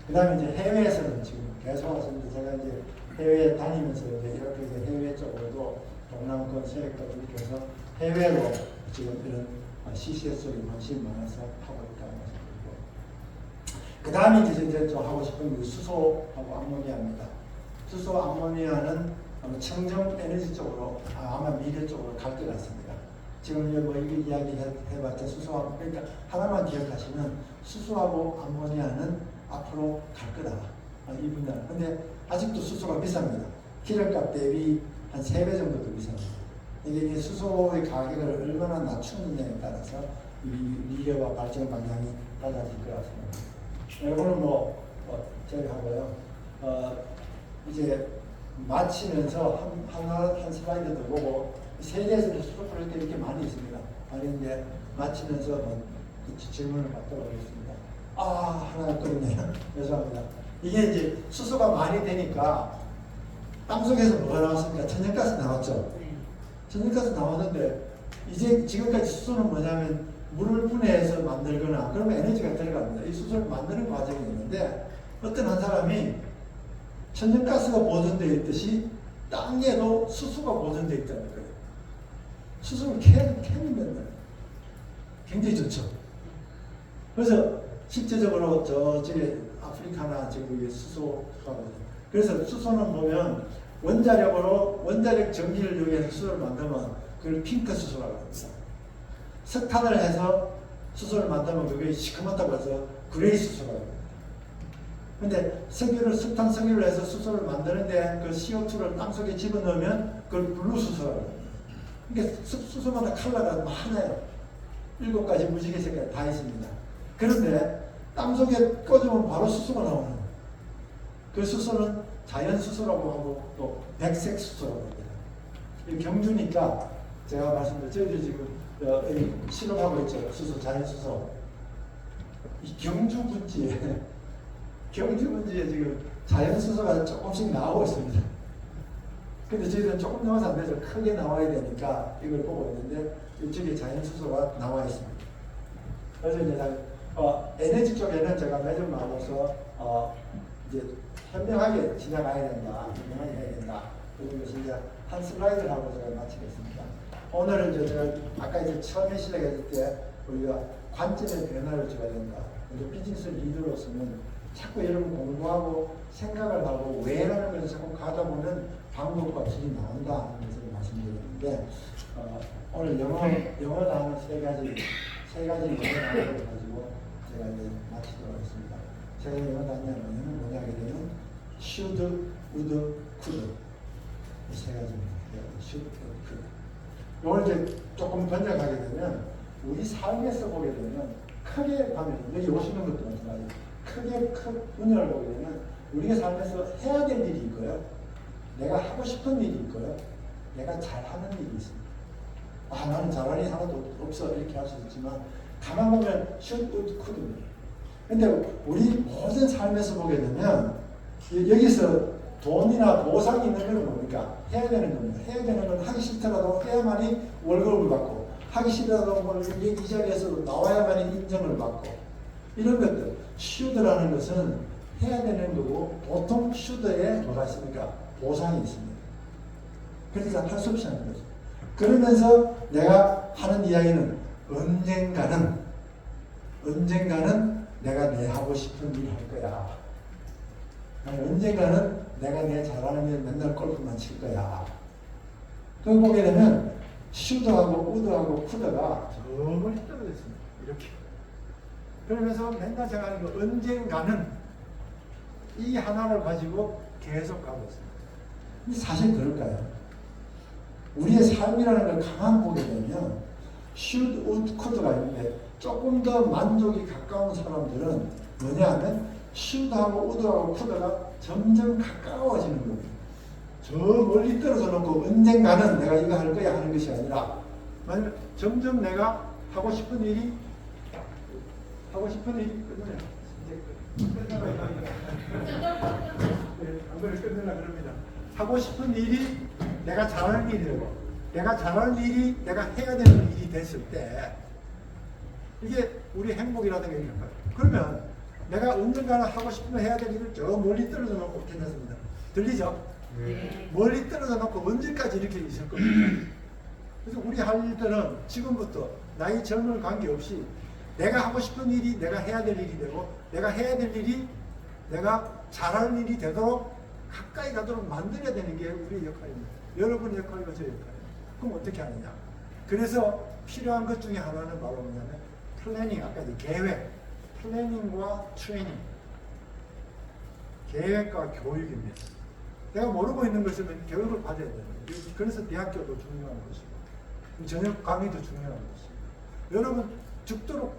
그 다음에 이제 해외에서는 지금 계속 왔습니다. 제가 이제 해외에 다니면서 이제 이렇게 이제 해외 쪽으로도 동남권 세력도 이렇게 해서 해외로 지금 이런 CCS에 관심이 많아서 하고 있다고 말씀드리고. 그 다음에 이제 좀 하고 싶은 게 수소하고 암모니아입니다. 수소 암모니아는 아마 청정 에너지 쪽으로 아마 미래 쪽으로 갈 것 같습니다. 지금 뭐 이게 이야기 해봤자 수소하고 그러니까 하나만 기억하시면 수소하고 암모니아는 앞으로 갈 거다. 이 분야. 근데 아직도 수소가 비쌉니다. 기름값 대비 한 3배 정도 더 비쌉니다. 이게 수소의 가격을 얼마나 낮추느냐에 따라서 이 미래와 발전 방향이 달라질 것 같습니다. 여러분은 저기 하고요. 이제 마치면서 한 슬라이드 더 보고 세계에서도 수소 프로젝트 이렇게 많이 있습니다. 아니 이제 마치면서 질문을 받도록 하겠습니다. 하나 끊네요. 죄송합니다. 이게 이제 수소가 많이 되니까 땅속에서 뭐가 나왔습니까? 천연가스 나왔죠. 천연가스 나왔는데 이제 지금까지 수소는 뭐냐면 물을 분해해서 만들거나 그러면 에너지가 들어갑니다. 이 수소를 만드는 과정이 있는데 어떤 한 사람이 천연가스가 보존되어 있듯이 땅에도 수소가 보존되어 있다는 거예요. 수소를 캐면 굉장히 좋죠. 그래서 실제적으로 저쪽에 아프리카나 지금 수소가 그래서 수소는 보면 원자력 전기를 이용해서 수소를 만들면 그걸 핑크 수소라고 합니다. 석탄을 해서 수소를 만들면 그게 시커멓다고 해서 그레이 수소라고 합니다. 근데 석탄 석유를 해서 수소를 만드는데 그 CO2를 땅속에 집어넣으면 그걸 블루 수소라고 합니다. 그러니까 수소마다 컬러가 많아요. 7가지 무지개 색깔 다 있습니다. 그런데 땅속에 꽂으면 바로 수소가 나오는 거예요. 그 수소는 자연 수소라고 하고 또 백색 수소라고 합니다. 이 경주니까 제가 말씀드린 저희들 지금 실험하고 있죠. 수소, 자연 수소. 이 경주 분지에 지금 자연 수소가 조금씩 나오고 있습니다. 근데 저희들은 조금 나와서 안 되죠. 크게 나와야 되니까 이걸 보고 있는데 이쪽에 자연 수소가 나와 있습니다. 그래서 이제 에너지 쪽에는 제가 매점 나눠서 이제 현명하게 진행해야 된다, 현명하게 해야 된다. 그리고 이제 한 슬라이드를 하고 제가 마치겠습니다. 오늘은 이제 제가 아까 이제 처음에 시작했을 때 우리가 관점의 변화를 줘야 된다. 우리 비즈니스 리더로서는 자꾸 여러분 공부하고 생각을 하고 왜라는 것을 자꾸 가다 보면 방법과 질이 나온다 하는 것을 말씀드렸는데 오늘 영어 단어 세 가지 영어 단어를 가지고 제가 이제 마치도록 하겠습니다. 제가 영어 단어는 뭐냐 하게 되면 should, would, could 이 세 가지입니다. should, could. 이걸 이제 조금 번역하게 되면 우리 삶에서 보게 되면 크게 가면 여기 오시는 것도 마찬가지. 크게 큰 분야를 보게 되면 우리가 삶에서 해야 될 일이 있고요. 내가 하고 싶은 일이 있고요. 내가 잘하는 일이 있습니다. 나는 잘하는 일이 하나도 없어 이렇게 할 수 있지만 가만 보면 should, would, could입니다. 근데 우리 모든 삶에서 보게 되면 여기서 돈이나 보상이 있는 건 뭡니까? 해야 되는 겁니다. 해야 되는 건 하기 싫더라도 해야만이 월급을 받고 하기 싫더라도 이 자리에서 나와야만이 인정을 받고 이런 것들 should라는 것은 해야 되는 거고 보통 should에 뭐가 있습니까? 보상이 있습니다. 그래서 할 수 없이 하는 거죠. 그러면서 내가 하는 이야기는 언젠가는 내가 내 하고 싶은 일 할 거야. 언젠가는 내가 내 잘하는 일 맨날 골프만 칠 거야. 그걸 보게 되면 should하고 would하고 could가 저 멀리 떨어져 있습니다. 이렇게. 그러면서 맨날 제가 하는 거 언젠가는 이 하나를 가지고 계속 가고 있습니다. 근데 사실 그럴까요? 우리의 삶이라는 걸 가만 보게 되면 should, would, could가 있는데 조금 더 만족이 가까운 사람들은 뭐냐 하면 should하고 would하고 could가 점점 가까워지는 겁니다. 저 멀리 떨어져 놓고 언젠가는 내가 이거 할 거야 하는 것이 아니라 만약 점점 내가 하고 싶은 일이 끝나요. 이제 끝내려 그럽니다. 하고 싶은 일이 내가 잘하는 일이 되고 내가 잘하는 일이 내가 해야 되는 일이 됐을 때 이게 우리 행복이라는 게 있는 거예요. 그러면 내가 언젠가는 하고 싶은 거 해야 될 일을 저 멀리 떨어져 놓고 괜찮습니다. 들리죠? 네. 멀리 떨어져 놓고 언제까지 이렇게 있을 겁니까? 그래서 우리 할 일들은 지금부터 나이 젊은 관계없이 내가 하고 싶은 일이 내가 해야 될 일이 되고 내가 해야 될 일이 내가 잘하는 일이 되도록 가까이 가도록 만들어야 되는 게 우리의 역할입니다. 여러분의 역할이고 저 역할입니다. 그럼 어떻게 하느냐? 그래서 필요한 것 중에 하나는 바로 뭐냐면 플래닝, 아까 계획, 플래닝과 트레이닝, 계획과 교육입니다. 내가 모르고 있는 것이면 교육을 받아야 돼요. 그래서 대학교도 중요한 것이고 저녁 강의도 중요한 것이고 여러분 죽도록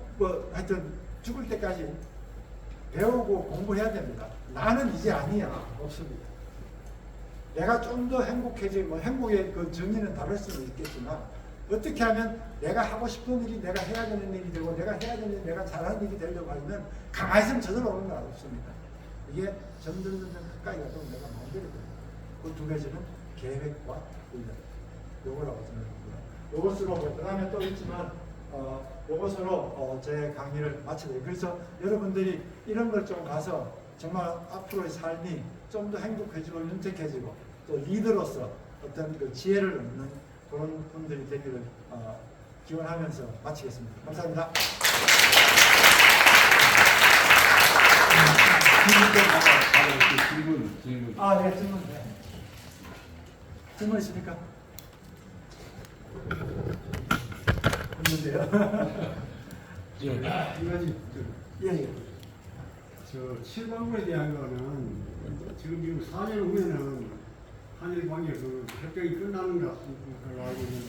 하여튼 죽을 때까지 배우고 공부해야 됩니다. 나는 이제 아니야. 없습니다. 내가 좀 더 행복해지고 행복의 그 정의는 다를 수는 있겠지만 어떻게 하면 내가 하고 싶은 일이 내가 해야 되는 일이 되고 내가 해야 되는 일이 내가 잘하는 일이 되려고 하면 가만히 있으면 저절로 오는 건 없습니다. 이게 점점 가까이 가서 내가 만들어야 됩니다. 그 두 가지는 계획과 훈련. 요거라고 생각합니다. 요것으로 그 다음에 또 있지만 요것으로 제 강의를 마치고요. 그래서 여러분들이 이런 걸 좀 가서 정말 앞으로의 삶이 좀 더 행복해지고 윤택해지고 또 리더로서 어떤 그 지혜를 얻는 그런 분들이 되기를 기원하면서 마치겠습니다. 감사합니다. 질문. 네, 질문. 네. 질문 있습니까? 없는데요? 이거지. 예. 저 칠광구에 대한 거는 지금 4년 후에는 한일 관계에서 협정이 끝나는 것 걸로 알고 있는데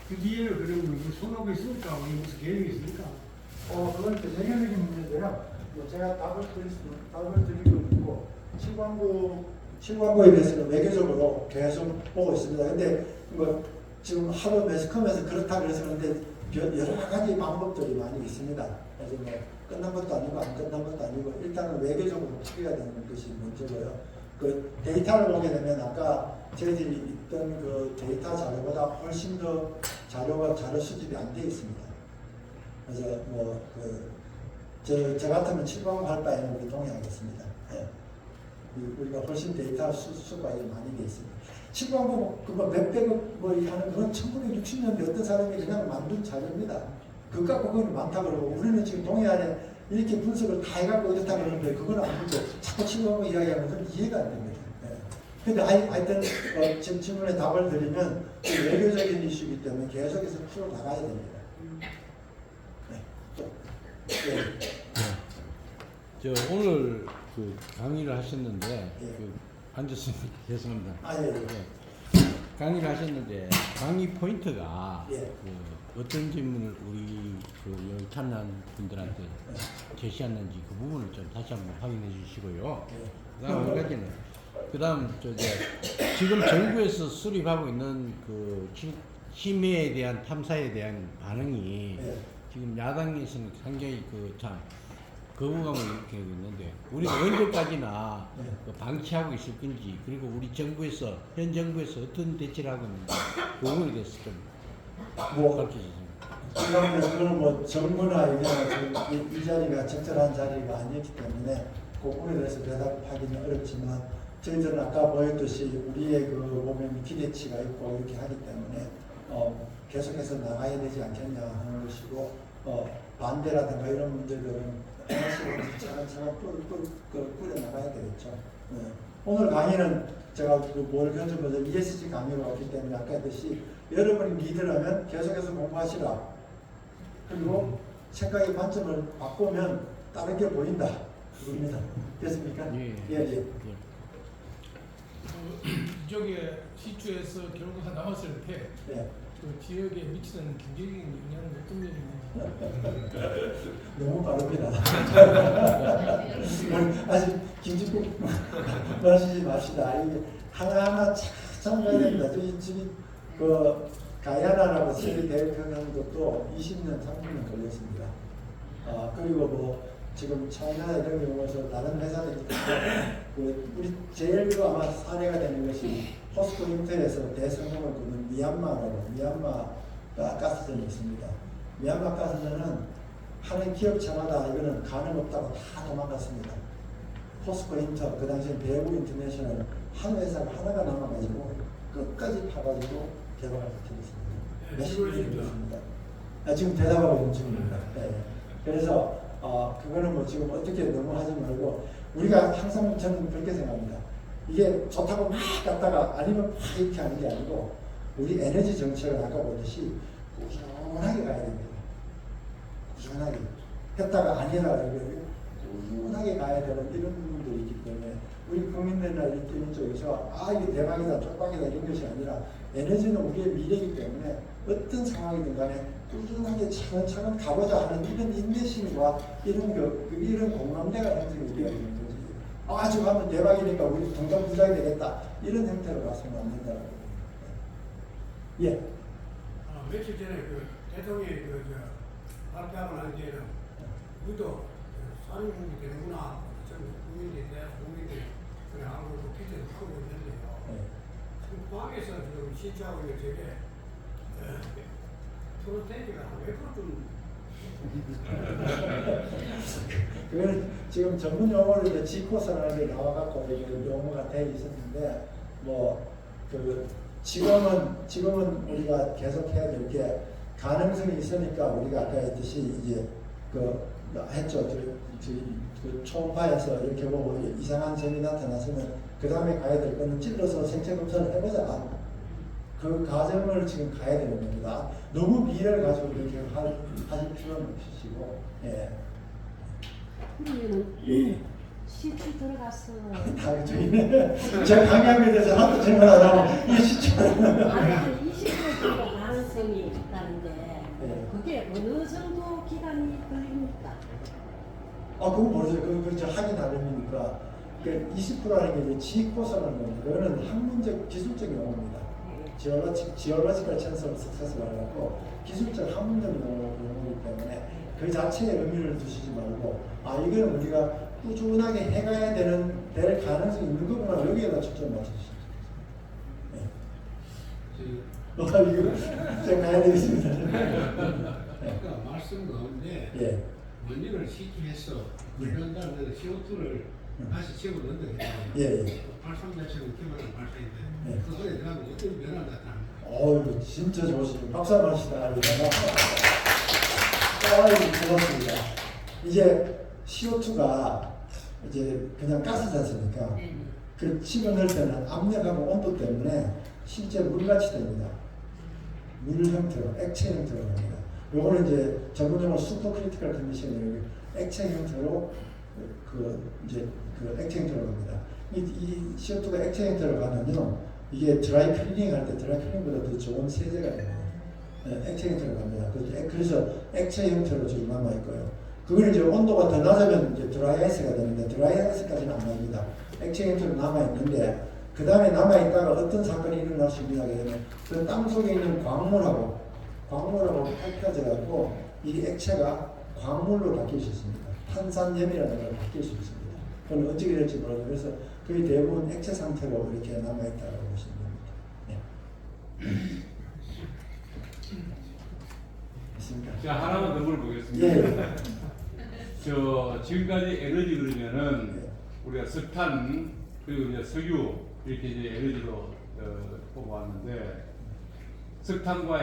그 뒤에는 그러면 손하고 있습니까? 무슨 계획이 있습니까? 그건 내년적인 문제인데요. 제가 답을 드리고 있고 칠광구에 대해서는 외교적으로 계속 보고 있습니다. 근데 지금 하루 매스컴에서 그렇다 그래서 그런데 여러 가지 방법들이 많이 있습니다. 그래서 끝난 것도 아니고 안 끝난 것도 아니고 일단은 외교적으로 처리가 되는 것이 먼저고요. 그 데이터를 보게 되면 아까 저희들이 있던 그 데이터 자료보다 훨씬 더 자료 수집이 안 돼 있습니다. 그래서 저 같으면 7광고 할 바에는 우리 동의하겠습니다. 예. 우리가 훨씬 데이터 수가 많이 돼 있습니다. 7광고 그거 몇백억 뭐 하는 그건 1960년대 어떤 사람이 그냥 만든 자료입니다. 그거 갖고 그건 많다 그러고 우리는 지금 동해 안에 이렇게 분석을 다 해갖고 이렇다 그러는데 그건 아니죠. 자꾸 7광고 이야기하면 좀 이해가 안 됩니다. 근데 하여튼 지금 질문에 답을 드리면 외교적인 이슈이기 때문에 계속해서 풀어 나가야 됩니다. 네. 네. 저 오늘 그 강의를 하셨는데 예. 그 앉았습니다. 죄송합니다. 예. 강의를 하셨는데 강의 포인트가 예. 그 어떤 질문을 우리 그 여기 참여한 분들한테 제시했는지 그 부분을 좀 다시 한번 확인해 주시고요. 그다음 한 가지는 그다음 지금 정부에서 수립하고 있는 그 심의에 대한 탐사에 대한 반응이 예. 지금 야당에서는 상당히 거부감을 일으키고 있는데 우리가 언제까지나 네. 그 방치하고 있을 건지 그리고 우리 정부에서 현 정부에서 어떤 대처를 하고 있는지 그 부분에 대해서 좀 뭐 밝혀 주세요. 그러면 그거는 뭐 정부나 지금 이 자리가 적절한 자리가 아니었기 때문에 그 부분에 대해서 대답하기는 어렵지만 저희들은 아까 보였듯이 우리의 그 보면 기대치가 있고 이렇게 하기 때문에 계속해서 나가야 되지 않겠냐 하는 것이고 반대라든가 이런 문제들은 하나씩 차근차근 뿌려 나가야 되겠죠. 오늘 강의는 제가 뭘 견적보다 ESG 강의로 왔기 때문에 아까 했듯이 여러분이 리더라면 계속해서 공부하시라. 그리고 생각의 관점을 바꾸면 다른 게 보인다. 그겁니다. 됐습니까? 예. 이쪽에 시추에서 결과가 나왔을 때 예. 그 지역에 미치는 경제적인 영향은 어떤 면이 있는지 너무 빠릅니다. 아직 김치국 마시지 맙시다. 이게 하나하나 참 가야 됩니다. 저희 그 가야나라고 세계 대륙평양도 또 20년, 30년 걸렸습니다. 그리고 뭐 지금 차이나 이런 경우에서 다른 회사들이 우리 제일 아마 사례가 되는 것이 포스코 인텔에서 대성공을 거둔 미얀마 가스전이 있습니다. 미얀마 가스전은 하는 기업체마다 이거는 가능 없다고 다 도망갔습니다. 포스코 인터 그 당시에 대구 인터내셔널 한 회사가 하나가 남아가지고 끝까지 파가지고 개발을 시켰습니다. 몇십 년이 걸렸습니다. 지금 대답하고 있는 중입니다. 네. 그래서 그거는 뭐 지금 어떻게 너무 하지 말고 우리가 항상 저는 그렇게 생각합니다. 이게 좋다고 막 갔다가 아니면 막 이렇게 하는 게 아니고 우리 에너지 정책을 아까 보듯이 꾸준하게 가야 됩니다. 꾸준하게 했다가 아니라 이게 꾸준하게 가야 되는 이런 부분들이 있기 때문에 우리 국민들이나 이런 쪽에서 이게 대박이다 쪽박이다 이런 것이 아니라 에너지는 우리의 미래이기 때문에 어떤 상황이든 간에 꾸준하게 차근차근 가보자 하는 이런 인내심과 이런 공감대가 형성이 되어야 되는 거지. 지금 하면 대박이니까 우리 당장 부자가 되겠다. 이런 형태로 가서는 안 된다고. 예. 며칠 전에 그 대통령이 발표하고 난 뒤에는 우리도 사회공이 되는구나. 전 국민들이 그냥 아무래도 기대도 하고 있는데요. 지금 포항에서 지금 시주하고 있는 저게 프로테이지가 한 1% 그거는 지금 전문 용어로 이제 지코선이라는 게 나와갖고 이게 용어가 돼 있었는데 지금은 우리가 계속해야 될 게 가능성이 있으니까 우리가 아까 했듯이 이제 했죠. 그 초음파에서 이렇게 보고 이상한 점이 나타났으면 그 다음에 가야 될 거는 찔러서 생체 검사를 해보자. 그 과정을 지금 가야 되는 겁니다. 너무 미래를 가지고 이렇게 하실 필요는 없으시고, 예. 그러면은 시추 들어갔어. 제가 강의하게 돼서 하도 질문 안 하고 이 시추. 아니 20% 정도 가능성이 있다는데 네. 그게 어느 정도 기간이 걸립니까? 그건 모르죠. 그거 하기 나름이니까. 20%라는 게 지코선이라는 겁니다. 그거는 학문적 기술적 용어입니다. 지올로지컬 찬스를 석사스 말하고 기술적 학문적 용어이기 때문에 그 자체의 의미를 두시지 말고 이거는 우리가 꾸준하게 해가야 될 가능성이 있는 거구나 여기에다 초점 맞추시죠. 이거 제가 가야 되겠습니다. 아까 말씀 가운데 예. 원인을 시키해서 그런 다음에 CO2를 다시 집어넣는다 했잖아요. 예. 발산자체는 기본은 발사인데 예. 그거에 대한 어떤 변화가 나타납니다. 어우, 진짜 좋으시네요. 박수 한번 하시다. 고맙습니다. 이제 CO2가 이제 그냥 가스지 않습니까? 그 집어넣을 때는 압력하고 온도 때문에 실제 물같이 됩니다. 물 형태로, 액체 형태로 됩니다. 요거는 이제 전문용어로 슈퍼크리티컬 컨디션이에요. 액체 형태로 그 액체 형태로 갑니다. 이 CO2가 액체 형태로 가면요, 이게 드라이 필링 할 때 드라이 필링보다 더 좋은 세제가 됩니다. 액체 형태로 갑니다. 그래서 액체 형태로 지금 남아 있고요. 그걸 이제 온도가 더 낮으면 이제 드라이 아이스가 되는데 드라이 아이스까지는 안 나옵니다. 액체 형태로 남아 있는데 그 다음에 남아 있다가 어떤 사건이 일어날 수 있냐 하면 그 땅 속에 있는 광물하고 핥혀져 갖고 이 액체가 광물로 바뀔 수 있습니다. 탄산염이라는 걸 바뀔 수 있습니다. 그건 어떻게 될지 모르죠. 그래서 거의 대부분 액체 상태로 이렇게 남아 있다고 보시면 됩니다. 네. 있습니까? 자, 하나만 더 물어보겠습니다. 예. 지금까지 에너지 그러면은 예. 우리가 석탄 그리고 이제 석유 이렇게 이제 에너지로 뽑아왔는데 석탄과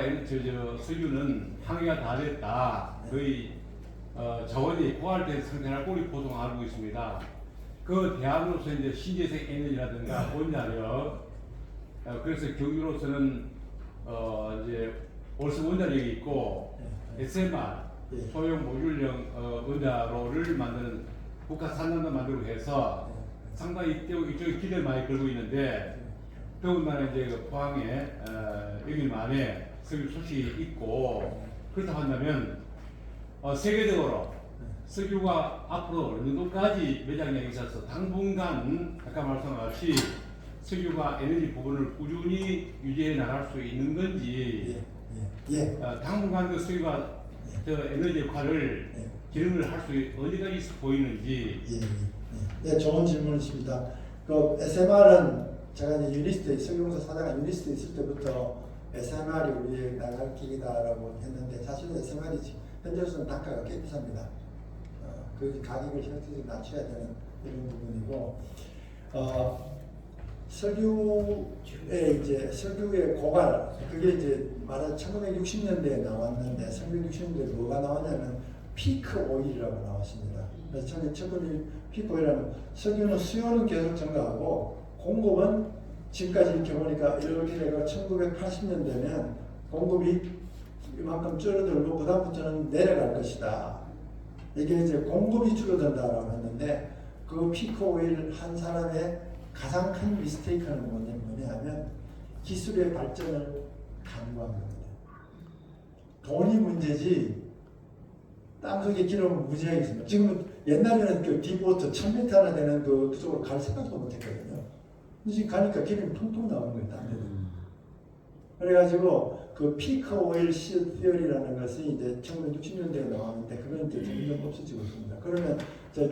석유는 항해가 다 됐다. 거의 자원이 고갈된 상태라 꼬리 보통 알고 있습니다. 그 대안으로서 이제 신재생 에너지라든가 원자력, 그래서 경유로서는 이제 월성 원자력이 있고 SMR 소형 모듈형 원자로를 만드는 국가 산업도 만들고 해서 상당히 이쪽에 기대를 많이 걸고 있는데 더군다나 이제 그 포항에 여기 만에 석유 소식이 있고 그렇다고 한다면 세계적으로 석유가 앞으로 어느 정도까지 매장량이 있어서 당분간 아까 말씀한 같이 석유가 에너지 부분을 꾸준히 유지해 나갈 수 있는 건지 당분간 그 석유가 저 에너지 역할을 기능을 할 수 어디까지 보이는지. 예, 좋은 질문이십니다. 그 SMR은 제가 이제 유니스트 석유공사 사장가 유니스트 있을 때부터 SMR이 우리의 나갈 기기다라고 했는데 사실은 SMR이 현재로서는 단가가 꽤 비쌉니다. 그 가격을 현실적으로 낮춰야 되는 이런 부분이고 석유의 고갈 그게 이제 말하자면 1960년대에 나왔는데 1960년대에 뭐가 나왔냐면 피크 오일이라고 나왔습니다. 그래서 처음에 피크 오일이라면 석유는 수요는 계속 증가하고 공급은 지금까지 이렇게 보니까 이렇게 내가 1980년대면 공급이 이만큼 줄어들고 그 다음부터는 내려갈 것이다. 이게 이제 공급이 줄어든다라고 했는데 그 피크 오일 한 사람의 가장 큰 미스테이크는 뭐냐면 기술의 발전을 강구한 겁니다. 돈이 문제지 땅속에 기름은 무지하게 있습니다. 지금은 옛날에는 그 딥워터 1000m 하나 되는 그쪽으로 갈 생각도 못했거든요. 근데 지금 가니까 기름이 통통 나오는 거예요. 딴 데도. 그래가지고 그 피크 오일 시어리라는 것이 이제 1960년대에 나왔는데 그건 이제 점점 없어지고 있습니다. 그러면 제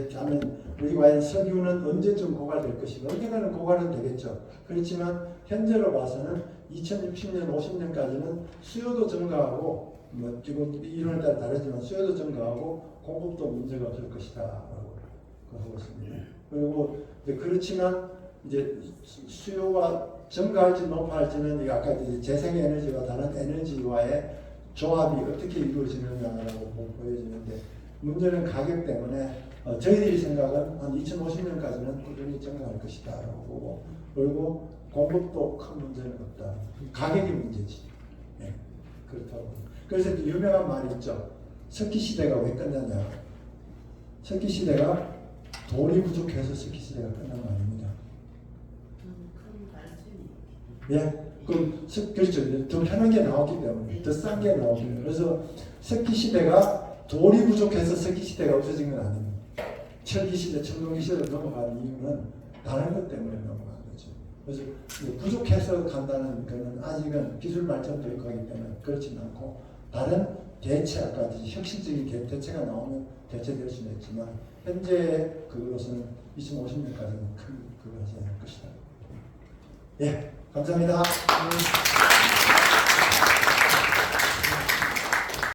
자면 우리 과연 석유는 언제쯤 고갈될 것인가? 언젠가는 고갈은 되겠죠. 그렇지만 현재로 봐서는 2060년, 50년까지는 수요도 증가하고 뭐 지금 이론에 따라 다르지만 수요도 증가하고 공급도 문제가 없을 것이다라고 하고 있습니다. 그리고 이제 그렇지만 이제 수요가 증가할지 높아할지는 아까 이제 재생에너지와 다른 에너지와의 조합이 어떻게 이루어지느냐라고 보여지는데 문제는 가격 때문에 저희들이 생각은 한 2050년까지는 꾸준히 증가할 것이다라고 보고 그리고 공급도 큰 문제는 없다. 가격이 문제지. 네, 그렇다고. 그래서 유명한 말이 있죠. 석기 시대가 왜 끝났냐? 석기 시대가 돈이 부족해서 석기 시대가 끝난 거 아닙니다. 예, 그렇죠. 더 편한 게 나왔기 때문에, 더 싼 게 나왔기 때문에. 그래서 석기 시대가 돈이 부족해서 석기 시대가 없어진 건 아닙니다. 철기 시대, 청동기 시대로 넘어간 이유는 다른 것 때문에 넘어간 거죠. 그래서 부족해서 간다는 거는 아직은 기술 발전도 있고 하기 때문에 그렇지는 않고 다른 대체, 아까 혁신적인 대체가 나오면 대체될 수는 있지만 현재 그것은 2050년까지는 큰 그걸 하지 않을 것이다. 예, 감사합니다.